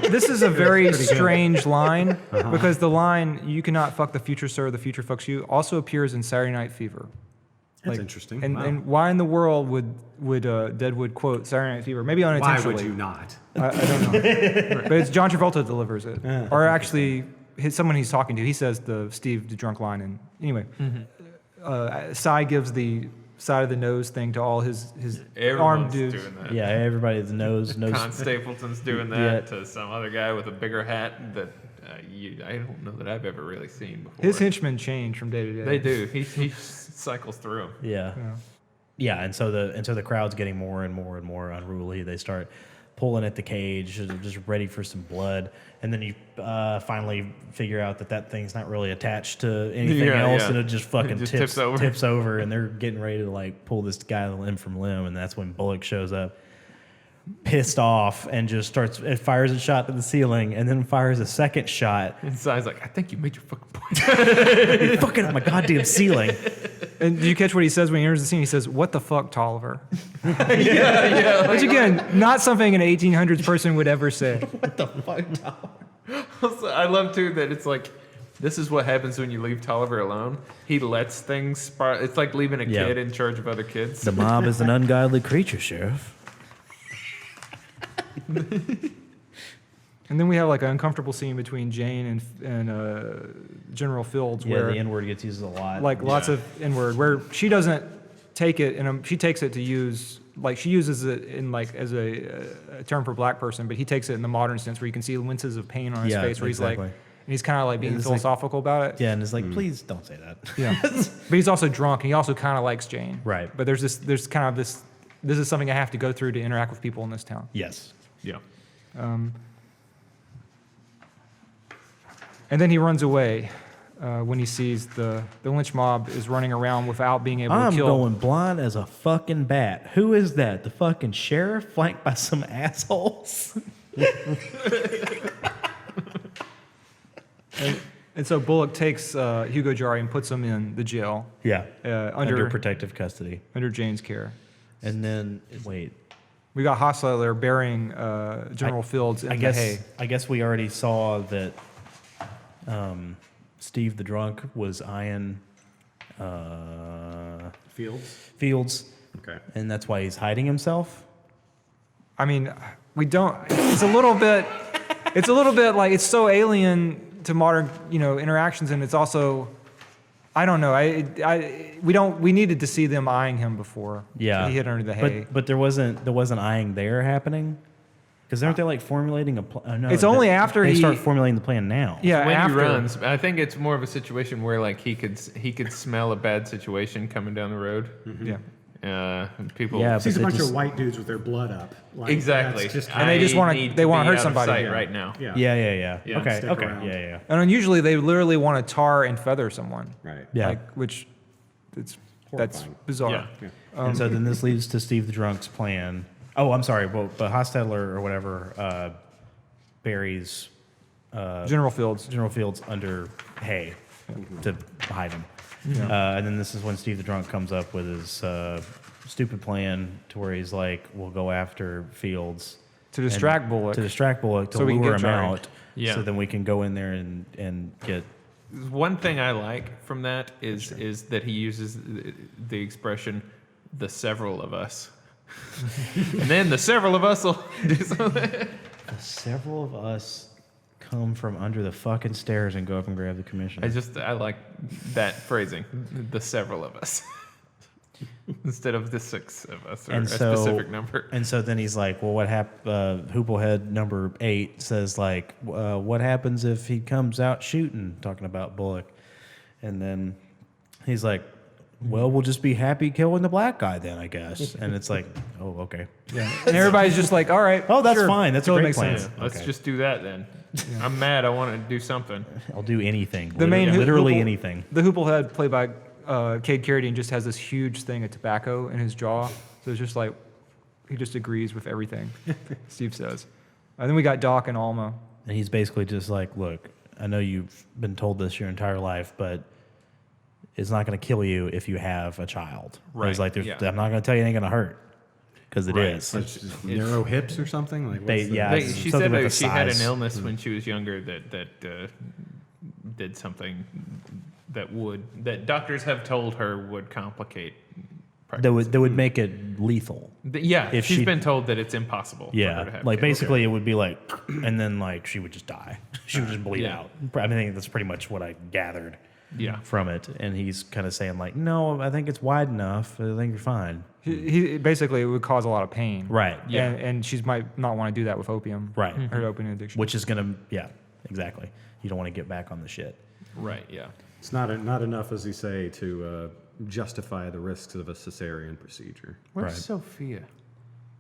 This is a very pretty good. strange line because the line "You cannot fuck the future, sir. The future fucks you" also appears in Saturday Night Fever. That's interesting. And, Wow. and why in the world would Deadwood quote Saturday Night Fever? Maybe Why unintentionally. would you not? I don't know. But it's John Travolta delivers it, or actually, someone he's talking to. He says the Steve the drunk line, and anyway, Cy gives the side of the nose thing to all his armed Everyone's dudes. doing that. Yeah, everybody knows. Con Stapleton's doing that to some other guy with a bigger hat that I don't know that I've ever really seen before. His henchmen change from day to day. They do. He cycles through 'em. Yeah. Yeah, and so the crowd's getting more and more and more unruly. They start pulling at the cage, just ready for some blood, and then you finally figure out that thing's not really attached to anything Yeah, else, yeah. and it just fucking It just tips over, and they're getting ready to like pull this guy limb from limb, and that's when Bullock shows up, pissed off, and just fires a shot to the ceiling, and then fires a second shot, And Cy's like, I think you made your fucking point. fucking at my goddamn ceiling. And do you catch what he says when he enters the scene? He says, "What the fuck, Tolliver?" yeah. Which again, not something an 1800s person would ever say. What the fuck, Also, I love too that it's like, this is what happens when you leave Tolliver alone. He lets things spark. It's like leaving a Yeah. kid in charge of other kids. The mob is an ungodly creature, Sheriff. And then we have like an uncomfortable scene between Jane and General Fields, Yeah, where the N-word gets used a lot. like lots of N-word, where she doesn't take it, and she takes it to use, like she uses it in like as a term for black person, but he takes it in the modern sense where you can see winces of pain on his Yeah, face, where he's like, exactly. and he's kind of like being it's like- philosophical about it. Yeah, and it's like, please don't say that. Yeah. But he's also drunk, and he also kind of likes Jane. Right. But there's kind of this is something I have to go through to interact with people in this town. Yes. Yeah. And then he runs away when he sees the lynch mob is running around without being able I'm to kill. going blind as a fucking bat. Who is that? The fucking sheriff flanked by some assholes? And so Bullock takes Hugo Jarry and puts him in the jail Yeah. under protective custody. under Jane's care. And then, wait. We got Hostler burying General Fields in I the guess hay. I guess we already saw that Steve the drunk was eyeing Fields, Okay. and that's why he's hiding himself. I mean, we don't. It's a little bit like it's so alien to modern, interactions, and it's also, I don't know. We needed to see them eyeing him before. Yeah, he hid under the hay. But there wasn't eyeing there happening, because aren't they like formulating a plan? No, It's only after they he- start formulating the plan now. Yeah, When after he runs, I think it's more of a situation where like he could smell a bad situation coming down the road. Yeah. People. Yeah, Sees a but bunch just- of white dudes with their blood up. Like, Exactly. that's just And they just wanna- need they to wanna be hurt out of somebody. sight Yeah. right now. Yeah. Yeah. Yeah, Okay. stick Okay. around. Yeah. And usually they literally want to tar and feather someone. Right. Yeah. That's Horrifying. bizarre. Yeah. And so then this leads to Steve the drunk's plan. Oh, I'm sorry. Well, but Hostetler or whatever buries General Fields. General Fields under hay to hide him. And then this is when Steve the drunk comes up with his stupid plan to where he's like, we'll go after Fields To distract Bullock. to So we can lure get him Jarry. out. Yeah. So then we can go in there and get. One thing I like from that is that he uses the expression "the several of us," and then the several of us will do something. Several of us come from under the fucking stairs and go up and grab the commissioner. I like that phrasing, "the several of us." instead of the 6 of us, or And a so- specific number. And so then he's like, well, what Hooplehead number 8 says, like, what happens if he comes out shooting, talking about Bullock. And then he's like, well, we'll just be happy killing the black guy then, I guess. And it's like, oh, okay. Yeah. And everybody's just like, all right. Oh, that's sure. fine. That's a Totally great makes plan. sense. Let's Okay. just do that then. I'm mad. I want to do something. I'll do anything. The main literally Hoople- anything. The Hooplehead, played by Cade Carradine, just has this huge thing of tobacco in his jaw. So it's just like, he just agrees with everything Steve says. And then we got Doc and Alma. And he's basically just like, look, I know you've been told this your entire life, but it's not going to kill you if you have a child. Right, He's like, yeah. I'm not going to tell you it ain't going to hurt. Because it Right. is. It's just narrow hips or something. Like, They- what's the- yeah. She something said with that the she had an size. illness when she was younger that did something that doctors have told her would complicate pregnancy. That would make it lethal. Yeah, if she's she- been told that it's impossible for her to Yeah, have like kids. basically it would be like, and then like she would just die. She would just bleed Yeah. out. I think that's pretty much what I gathered Yeah. from it. And he's kind of saying like, no, I think it's wide enough. I think you're fine. He basically, it would cause a lot of pain. Right. Yeah. And she might not want to do that with opium. Right. Her opium addiction. Which is gonna, yeah, exactly. You don't want to get back on the shit. Right, yeah. It's not enough, as you say, to justify the risks of a cesarean procedure. Where's Right. Sophia?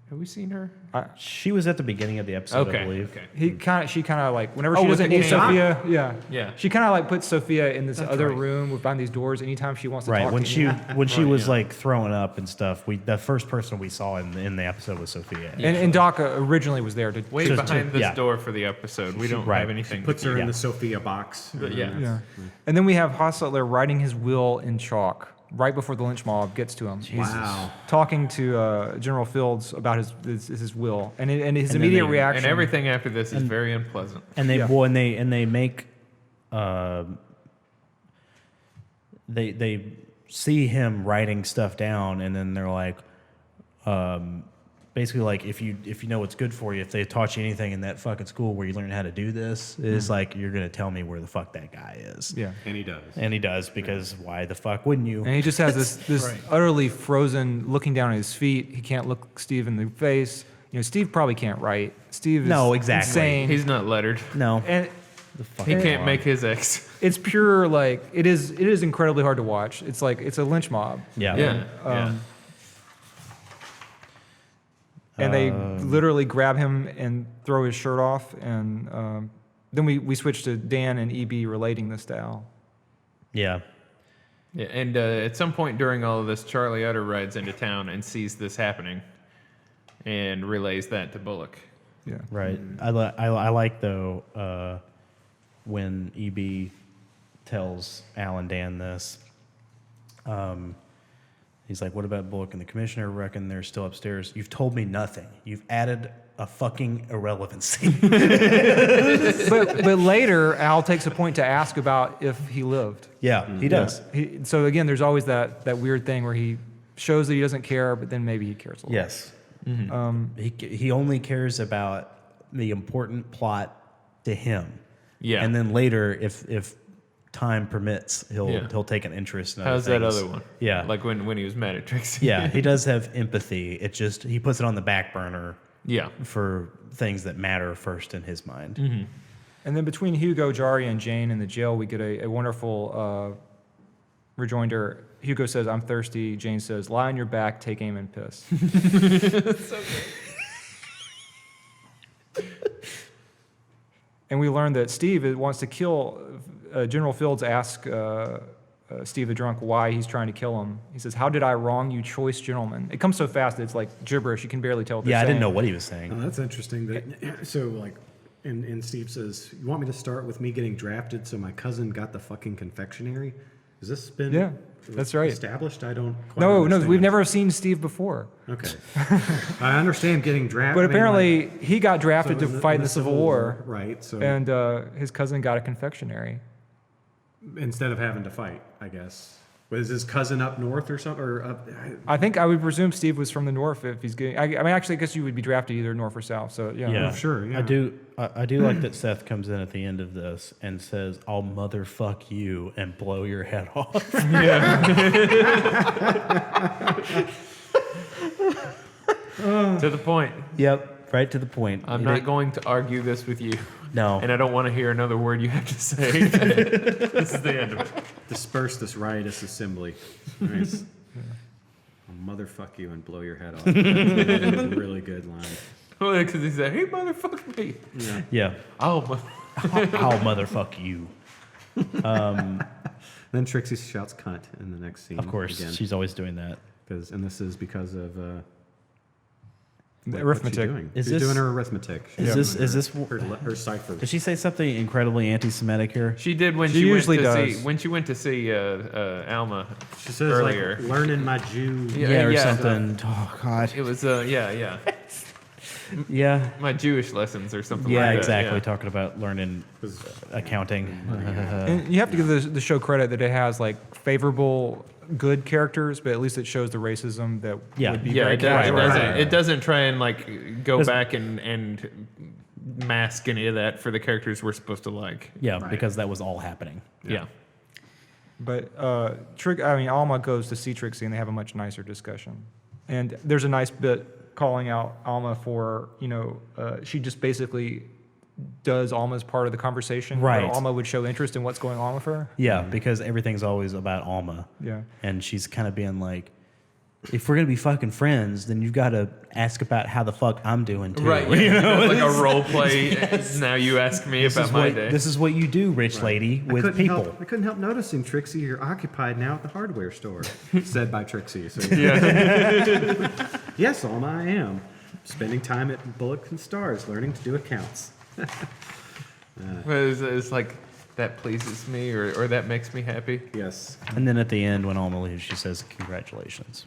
Have we seen her? She was at the beginning of the episode, I Okay. believe. Okay. She kind of like, whenever Oh, she with doesn't the need cane. Sophia, yeah. Yeah. She kind of like puts Sophia in this That's other right. room behind these doors anytime she wants to Right. talk When to she you. when she Right, was yeah. like throwing up and stuff, the first person we saw in the episode was Sophia. And Doc originally was there to. Way So- behind this yeah. door for the episode. We don't Right. have anything. Puts her Yeah. in the Sophia box. Yeah. Yeah. And then we have Hostetler writing his will in chalk right before the lynch mob gets to him. He's Wow. talking to General Fields about his will, and his And then immediate they- reaction. And everything after this is very unpleasant. And they Yeah. well, and they make they see him writing stuff down, and then they're like, basically like if you know what's good for you, if they taught you anything in that fucking school where you learn how to do this, is like you're gonna tell me where the fuck that guy is. Yeah. And he does. And he does, because why the fuck wouldn't you? And he just has this Right. utterly frozen, looking down at his feet. He can't look Steve in the face. You know, Steve probably can't write. Steve is No, exactly. insane. He's not lettered. No, And the fuck He is can't wrong? make his X. it's pure like it is incredibly hard to watch. It's like it's a lynch mob. Yeah. Yeah. And they literally grab him and throw his shirt off, and then we switch to Dan and EB relating this to Al. Yeah. Yeah, and at some point during all of this, Charlie Utter rides into town and sees this happening, and relays that to Bullock. Yeah. Right. I like though when EB tells Al and Dan this. He's like, "What about Bullock and the Commissioner? Reckon they're still upstairs. You've told me nothing. You've added a fucking irrelevancy." But later, Al takes a point to ask about if he lived. Yeah, he does. So again, there's always that weird thing where he shows that he doesn't care, but then maybe he cares a little. Yes. He only cares about the important plot to him. Yeah. And then later, if time permits, Yeah. he'll take an interest in How's other that things. other one? Yeah. Like when he was mad at Trixie. Yeah, he does have empathy. It just he puts it on the back burner Yeah. for things that matter first in his mind. And then between Hugo, Jarry, and Jane in the jail, we get a wonderful rejoinder. Hugo says, "I'm thirsty." Jane says, "Lie on your back, take aim, and piss." And we learn that Steve wants to kill. General Fields asks Steve the drunk why he's trying to kill him. He says, "How did I wrong you, choice gentlemen?" It comes so fast that it's like gibberish. You can barely tell what they're Yeah, I saying. didn't know what he was saying. Oh, that's interesting. So, like, and Steve says, "You want me to start with me getting drafted so my cousin got the fucking confectionery?" Has this been Yeah, that's right. established? I don't quite No, understand. we've never seen Steve before. Okay. I understand getting drafted. But apparently, he got drafted to fight in the Civil War, Right. So and his cousin got a confectionery. instead of having to fight, I guess. Was his cousin up north or something? Or up, I think I would presume Steve was from the north if he's getting. I mean, actually, I guess you would be drafted either north or south. So yeah. Yeah, Oh, sure, yeah. I do like that Seth comes in at the end of this and says, "I'll motherfuck you and blow your head off." To the point. Yep, right to the point. I'm not going to argue this with you. No. And I don't want to hear another word you have to say. This is the end of it. disperse this riotous assembly. Nice. I'll motherfuck you and blow your head off. Really good line. Well, because he said, "Hey, motherfuck me." Yeah. Yeah, Oh, I'll motherfuck you. Then Trixie shouts "cunt" in the next scene. Of course, again. she's always doing that. And this is because of Arithmetic. What's she doing? Is She's this- doing her arithmetic. Is She's this doing her cipher? Did she say something incredibly anti-Semitic here? she did when She she, usually went to does. see when she went to see Alma She says earlier. like learning my Jew. Yeah, or yeah. something. Oh God. It was yeah. Yeah. My Jewish lessons or something Yeah, like that. exactly. Yeah. Talking about learning accounting. And you have to give the show credit that it has like favorable, good characters, but at least it shows the racism that Yeah. would be Yeah, very it, does, it, casual. doesn't, it doesn't try and like go Doesn't- back and mask any of that for the characters we're supposed to like. Yeah, because that was all happening. Yeah. But Alma goes to see Trixie and they have a much nicer discussion. And there's a nice bit calling out Alma for, she just basically does Alma's part of the conversation. Right. Where Alma would show interest in what's going on with her. Yeah, because everything's always about Alma. Yeah. And she's kind of being like, if we're going to be fucking friends, then you've got to ask about how the fuck I'm doing too. Right. Yeah. Like a role play. Now you ask me about my day. This is what you do, rich lady, I with couldn't people. I couldn't help noticing, Trixie, you're occupied now at the hardware store. Said by Trixie. So, Yeah. yes, Alma, I am. Spending time at Bullock and Stars, learning to do accounts. It's like that pleases me or that makes me happy. Yes. And then at the end, when Alma leaves, she says, congratulations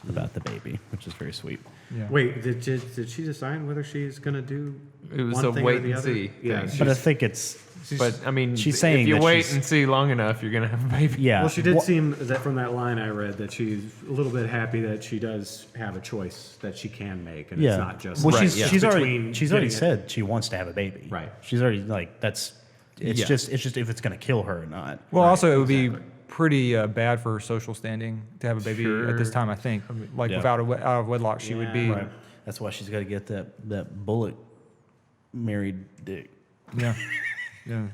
about the baby, which is very sweet. Yeah. Wait, did she decide whether she's going to do It was one a thing wait or the and other? see Yeah. thing. But I think it's, But I mean, she's saying if you that wait she's- and see long enough, you're gonna have a baby. yeah. Well, she did seem that from that line I read that she's a little bit happy that she does have a choice that she can make, and Yeah. it's not just well, Right, she's, yeah. she's already between she's already getting it- said she wants to have a baby. Right. She's already like that's. It's Yeah. just if it's going to kill her or not. Well, also, it would be pretty bad for her social standing to have a baby at this Sure. time, I think. Like, Yeah. out of wedlock, she would be. Right. That's why she's got to get that Bullock married dick. Yeah. Yeah.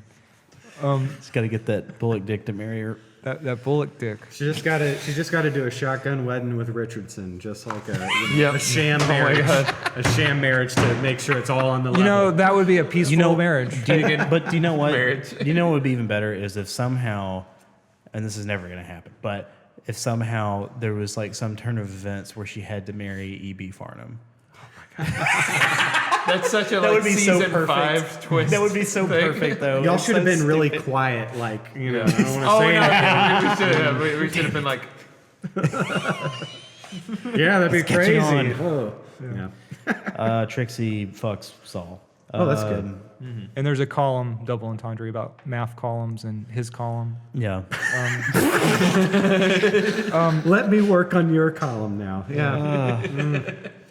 She's got to get that Bullock dick to marry her. That Bullock dick. She just got to do a shotgun wedding with Richardson, just like a Yep. a sham Oh my marriage, God. a sham marriage to make sure it's all on the level. That would be a peaceful marriage. But do you know what? Marriage. Do you know what would be even better is if somehow, and this is never going to happen, but if somehow there was like some turn of events where she had to marry E.B. Farnham. That's such a That would like be so season perfect. 5 twist. That would be so thing. perfect, though. Y'all It's should have so been really stupid. quiet, like I don't want to Oh say no, anything. yeah, we should have. We should have been like, Yeah, that'd be catching crazy. on. Oh. Yeah. Trixie fucks Saul. Oh, that's good. And there's a column, double entendre, about math columns and his column. Yeah. Let me work on your column now. Yeah.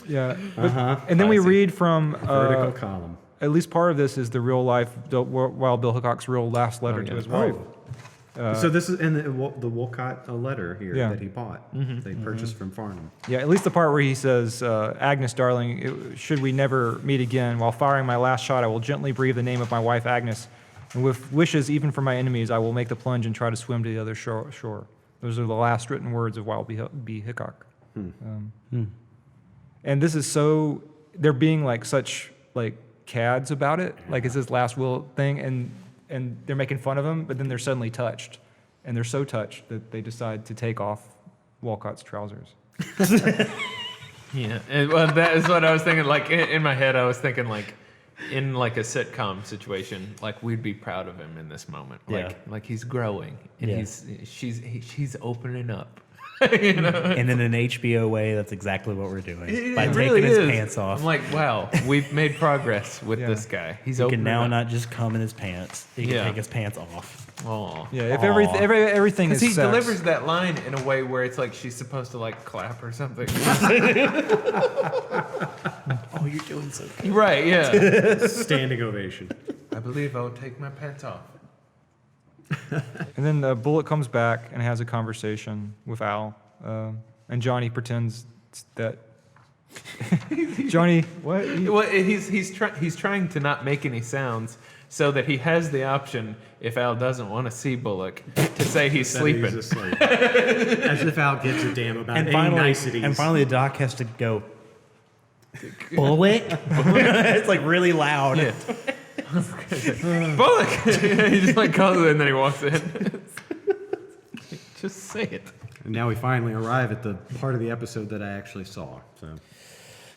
Yeah. And then we read from Vertical column. at least part of this is the real life, Wild Bill Hickok's real last letter to his wife. So this is in the Wolcott letter here Yeah. that he bought. They purchased from Farnham. Yeah, at least the part where he says, Agnes, darling, should we never meet again, while firing my last shot, I will gently breathe the name of my wife, Agnes. And with wishes, even for my enemies, I will make the plunge and try to swim to the other shore. Those are the last written words of Wild B. Hickok. And this is so, they're being like such like cads about it. Like it's his last will thing, and they're making fun of him, but then they're suddenly touched. And they're so touched that they decide to take off Wolcott's trousers. yeah. And, well, that is what I was thinking. Like in my head, I was thinking like, in like a sitcom situation, like we'd be proud of him in this moment. Like he's growing and Yeah. she's opening up. And in an HBO way, that's exactly what we're doing. By It taking really his is. pants off. I'm like, wow, we've made progress with Yeah. this guy. He's He can opening now up. not just come in his pants. He can Yeah. take his pants off. Oh. Yeah, if everything is Because he sex. delivers that line in a way where it's like she's supposed to like clap or something. Oh, you're doing so good. Right, yeah. Standing ovation. I believe I'll take my pants off. And then Bullock comes back and has a conversation with Al, and Johnny pretends that Johnny, what? Well, he's trying to not make any sounds so that he has the option, if Al doesn't want to see Bullock, to say he's That sleeping. he's asleep. As if Al gives a damn about any niceties. And finally, the doc has to go. Bullock. It's like really loud. Yeah. Bullock! He just like calls it and then he walks in. Just say it. And now we finally arrive at the part of the episode that I actually saw. So,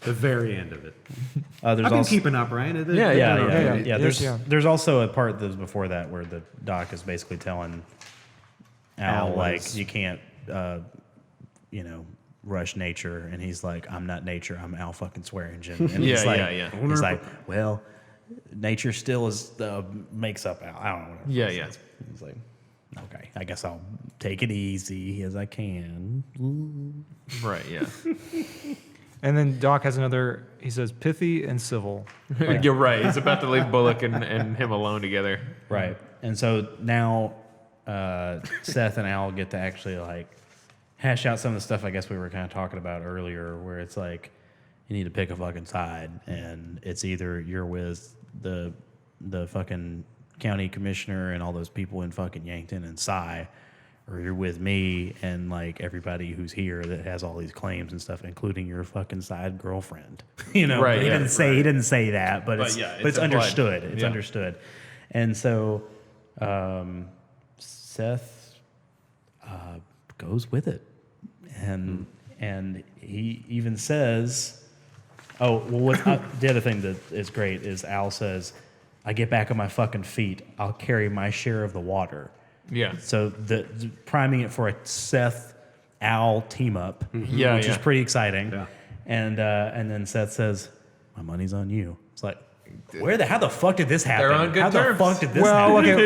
the very end of it. There's I've been also, keeping up, right? Yeah. There's also a part that's before that where the doc is basically telling Al like you can't, rush nature, and he's like, I'm not nature, I'm Al fucking Swearingen. And he's like, he's like, well, nature still is makes up Al. I don't know. Yeah, yeah. He's like, okay, I guess I'll take it easy as I can. Right, yeah. And then Doc has another. He says pithy and civil. You're right. He's about to leave Bullock and him alone together. Right. And so now Seth and Al get to actually like hash out some of the stuff I guess we were kind of talking about earlier, where it's like you need to pick a fucking side, and it's either you're with the fucking county commissioner and all those people in fucking Yankton and Cy, or you're with me and like everybody who's here that has all these claims and stuff, including your fucking side girlfriend. Right, He yeah, didn't say that, but it's it's understood. implied. It's Yeah. understood. And so Seth goes with it, and he even says, "Oh, well." The other thing that is great is Al says, "I get back on my fucking feet. I'll carry my share of the water." Yeah. So the priming it for a Seth Al team up, Yeah, which is yeah. pretty exciting. Yeah. And then Seth says, "My money's on you." It's like, how the fuck did this happen? They're on good how terms. the fuck did this Well, happen?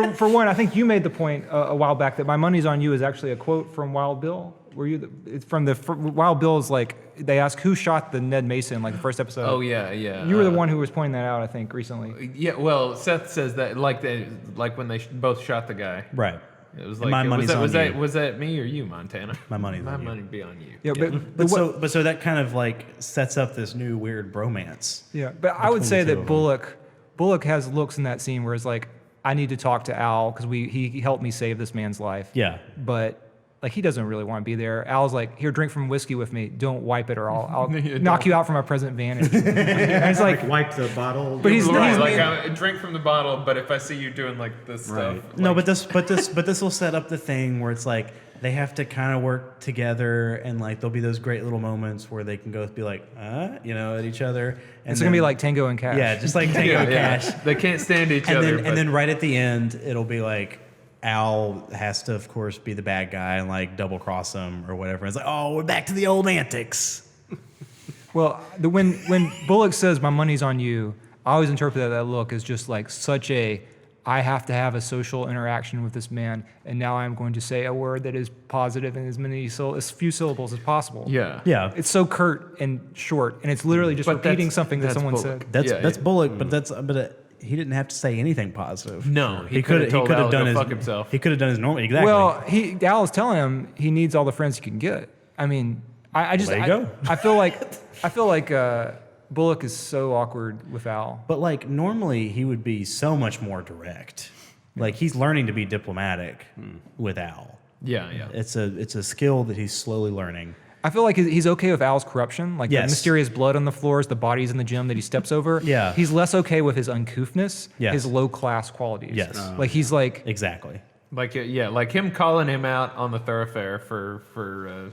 okay. For one, I think you made the point a while back that "my money's on you" is actually a quote from Wild Bill. Were you? It's from Wild Bill's like they ask who shot the Ned Mason like the first episode. Oh, yeah, yeah. You were the one who was pointing that out, I think, recently. Yeah, well, Seth says that like when they both shot the guy. Right. It was And like my money's on you. Was that me or you, Montana? My money's My on you. money be on you. Yeah, But so that kind of like sets up this new weird bromance. Yeah, but I would between say the two that of them. Bullock has looks in that scene where it's like, I need to talk to Al because he helped me save this man's life. Yeah. But like he doesn't really want to be there. Al's like, here, drink from whiskey with me. Don't wipe it or I'll knock you out from my present vantage. And it's like, Wipe the bottle. But he's Right, he's like I drink from the bottle, but if I see you doing like this Right. stuff, No, like, but this will set up the thing where it's like they have to kind of work together, and like there'll be those great little moments where they can go be like, at each other. And it's gonna be like Tango and Cash. yeah, just like Tango and Cash. They can't stand each And other. then, and then right at the end, it'll be like Al has to, of course, be the bad guy and like double cross him or whatever. It's like, oh, we're back to the old antics. Well, when Bullock says my money's on you, I always interpret that look as just like such a, I have to have a social interaction with this man, and now I'm going to say a word that is positive in as few syllables as possible. yeah, Yeah, It's so curt and short, and it's literally just But repeating that's- something that that's someone Bullock. said. that's Yeah, Bullock, but he didn't have to say anything positive. No, he could coulda told Al to done go his fuck himself. He could have done his normal. Exactly. Well, Al is telling him he needs all the friends he can get. I mean, I just There you go. I feel like Bullock is so awkward with Al. but like normally he would be so much more direct. Like he's learning to be diplomatic with Al. yeah, yeah. It's a skill that he's slowly learning. I feel like he's okay with Al's corruption, like the Yes. mysterious blood on the floors, the bodies in the gym that he steps over. Yeah. He's less okay with his uncouthness, Yes. his low class qualities. Yes. Like he's like, Exactly. Like like him calling him out on the thoroughfare for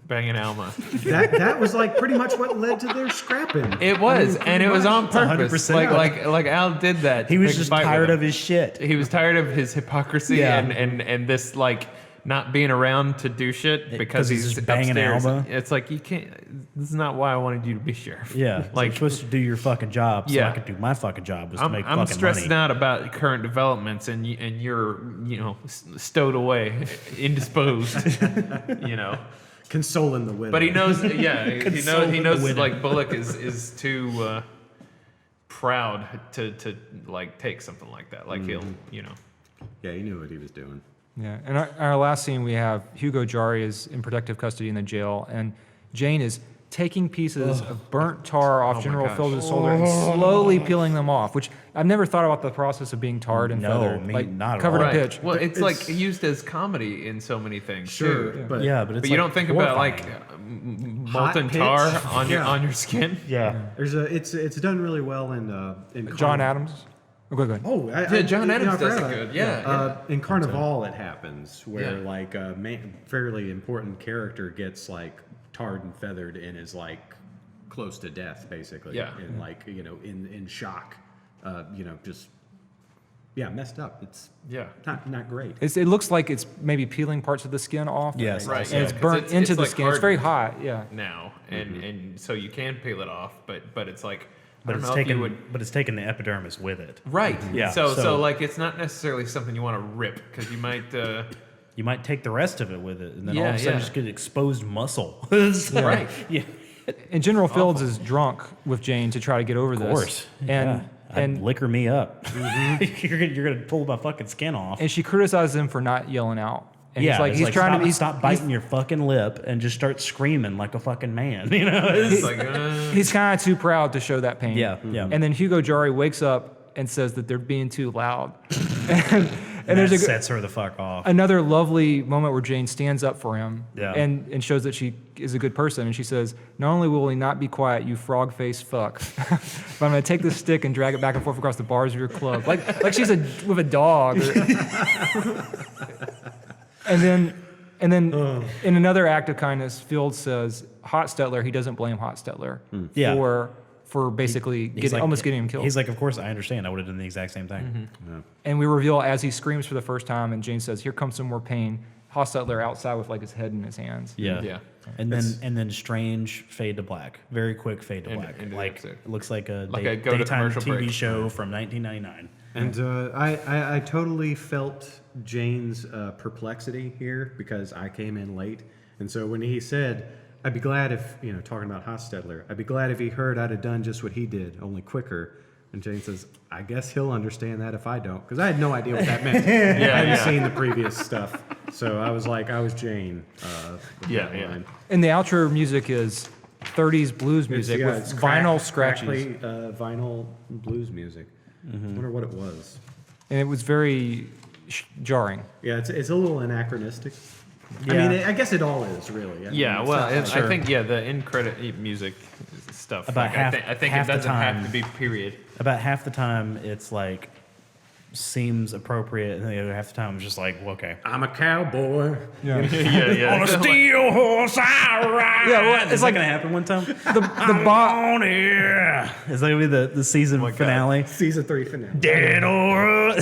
banging Alma. That was like pretty much what led to their scrapping. It was, and it was on purpose. 100%. Like Al did that. He to was pick a just fight with tired him. of his shit. He was tired of his hypocrisy Yeah. and this like not being around to do shit because he's just banging upstairs. Alma? It's like, you can't. This is not why I wanted you to be sheriff. Yeah, like you're supposed to do your fucking job, so Yeah. I could do my fucking job, was to make I'm fucking stressing money. out about current developments, and you're stowed away, indisposed, Consoling the widow. But he knows, yeah, he knows widow. like Bullock is too proud to like take something like that. Like he'll. Yeah, he knew what he was doing. Yeah, and our last scene, we have Hugo Jarry is in protective custody in the jail, and Jane is taking pieces of burnt tar off General gosh. Phillips' shoulder and slowly peeling them off, which I've never thought about the process of being tarred and No, feathered, me like not at covered all. in pitch. Well, it's like used as comedy in so many things. Sure, too. but Yeah, but it's But you don't think about like horrifying. molten pitch? tar on Yeah. your skin. Yeah. it's done really well in John Adams. Oh, go ahead. Oh, Yeah, John Adams I does forgot it about good. Yeah, in Carnival, it happens where Yeah. like a fairly important character gets like tarred and feathered and is like close to death, basically. Yeah. And like in shock, just messed up. It's not great. It looks like it's maybe peeling parts of the skin off. Yes. Right. And yeah, it's 'cause burnt into the like skin. It's very hardened hot. Yeah. now, and so you can peel it off, but it's like But I it's don't know if you taken, would. but it's taken the epidermis with it. Right. Yeah, So so- like it's not necessarily something you want to rip because you might. You might take the rest of it with it, and then all Yeah, of a sudden yeah. just get exposed muscle. So, Right. Yeah. And General Fields is drunk with Jane to try to get over this. Of course. And And liquor me up. you're gonna pull my fucking skin off. and she criticizes him for not yelling out. And yeah, he's like, it's he's trying stop, to stop biting your fucking lip and just start screaming like a fucking man. It's It's like, He's kind of too proud to show that pain. Yeah, yeah. And then Hugo Jarry wakes up and says that they're being too loud. and there's that a- sets her the fuck off. Another lovely moment where Jane stands up for him Yeah. and shows that she is a good person. And she says, not only will he not be quiet, you frog-faced fuck, but I'm going to take this stick and drag it back and forth across the bars of your club. Like she's with a dog. And then in another act of kindness, Fields says, Hotstetler, he doesn't blame Hotstetler Yeah. for basically almost getting him killed. He's like, of course, I understand. I would have done the exact same thing. And we reveal as he screams for the first time, and Jane says, "Here comes some more pain." Hotstetler outside with like his head in his hands. Yeah. Yeah. And then strange fade to black. Very quick fade to black. into the Like episode. it looks like a, Like a go to daytime commercial TV break. show from 1999. And I totally felt Jane's perplexity here because I came in late. And so when he said, I'd be glad if, talking about Hotstetler, I'd be glad if he heard I'd have done just what he did, only quicker. And Jane says, I guess he'll understand that if I don't. Because I had no idea what that meant. I hadn't seen the previous stuff. So I was like, I was Jane. With Yeah, that yeah. line. And the outro music is 30s blues music with it's vinyl scratches. crackly, vinyl blues music. I wonder what it was. And it was very jarring. Yeah, it's a little anachronistic. I Yeah. mean, I guess it all is, really. I mean, Yeah, it's well, not like- I think the end credit music stuff. About like, half- I think it half the doesn't have time. to be period. About half the time, it's like seems appropriate, and the other half the time, it's just like, well, okay. I'm a cowboy. Yeah. Yeah. On a steel horse I ride. Yeah, well, Is it's that like gonna happen one time? the Bob. On here. Is that gonna be the season my God. finale? Season 3 finale. Dead or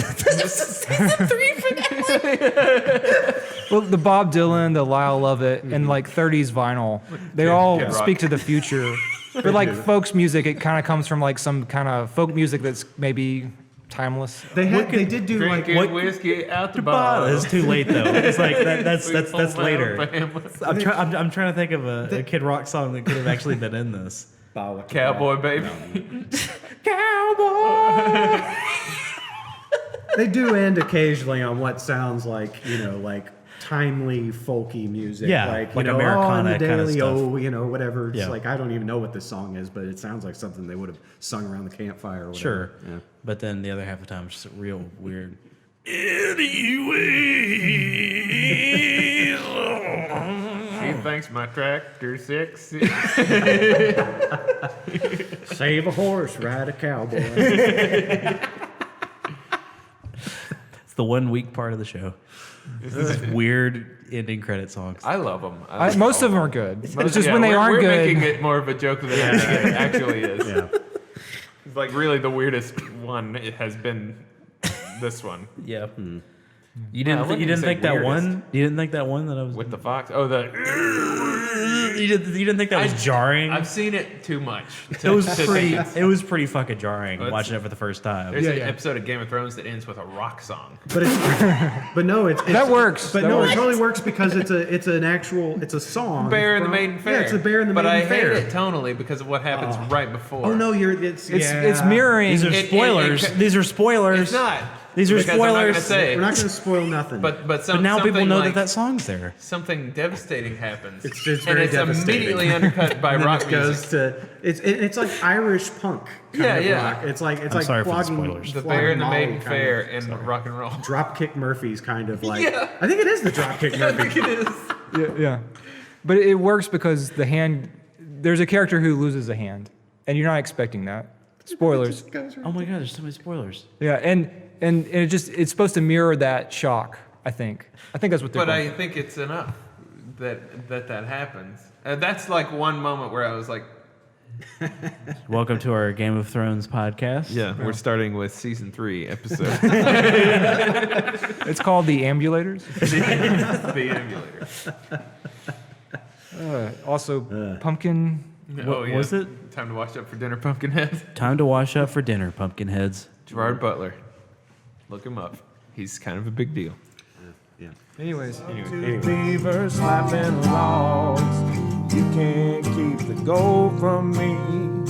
Well, the Bob Dylan, the Lyle Lovett, and like 30s vinyl, they all Kid Rock. speak to the future. But like folks music, it kind of comes from like some kind of folk music that's maybe timeless. They did do like Drinking whiskey out the bottle. It's too late though. It's like that's Sweet home later. Alabama. I'm trying to think of a Kid Rock song that could have actually been in this. Cowboy baby. Cowboy. They do end occasionally on what sounds like like timely folky music. Yeah, like like on Americana the kinda Daily stuff. whatever. It's Yeah. like I don't even know what this song is, but it sounds like something they would have sung around the campfire. Or whatever. Sure. Yeah. But then the other half of the time, it's just real weird. She thinks my tractor sexy. Save a horse, ride a cowboy. It's the 1 week part of the show. This weird ending credit songs. I love them. Most of them are good. It's just when they aren't we're good. making it more of a joke than I think it actually is. Yeah. It's like really the weirdest one. It has been this one. Yeah. You Well, I didn't. wouldn't You didn't say think that weirdest. one. You didn't think that one that I was. With the fox. Oh, the. You didn't think that was jarring. I've seen it too much. It was pretty. It was pretty fucking jarring Well, watching it for the first time. There's an episode of Game of Thrones that ends with a rock song. But it's That works. But That no, works. it totally works because it's a song. Bear in the from- Maiden Fair. Yeah, it's the Bear in the but Maiden Fair. But I hate it tonally because of what happens right before. Oh no, It's mirroring. These are spoilers. These are spoilers. It's not. These are Because I'm not spoilers. gonna say. We're not going to spoil nothing. But But now people something know like, that song's there. something devastating happens. It's and very it's devastating. immediately undercut by and then rock it goes music. to it's like Irish punk kind of rock. It's like I'm sorry for the flogging, spoilers. The flogging Bear in the Molly Maiden kind Fair of- and rock and roll. Dropkick Murphys kind of like. Yeah. I think it is the Dropkick I Murphys. think it is. Yeah. But it works because the hand. There's a character who loses a hand, and you're not expecting that. Spoilers. Oh my god, there's so many spoilers. Yeah, and it's supposed to mirror that shock. I think that's what they're. But going I think it's enough that happens. That's like one moment where I was like, Welcome to our Game of Thrones podcast. yeah, we're starting with season 3, episode It's called the Ambulators. the emulator. Also, pumpkin. Oh, yeah. was it? Time to wash up for dinner, Pumpkinhead. Time to wash up for dinner, Pumpkinheads. Gerard Butler. Look him up. He's kind of a big deal. Anyways, Two beavers slapping logs. You can't keep the gold from me.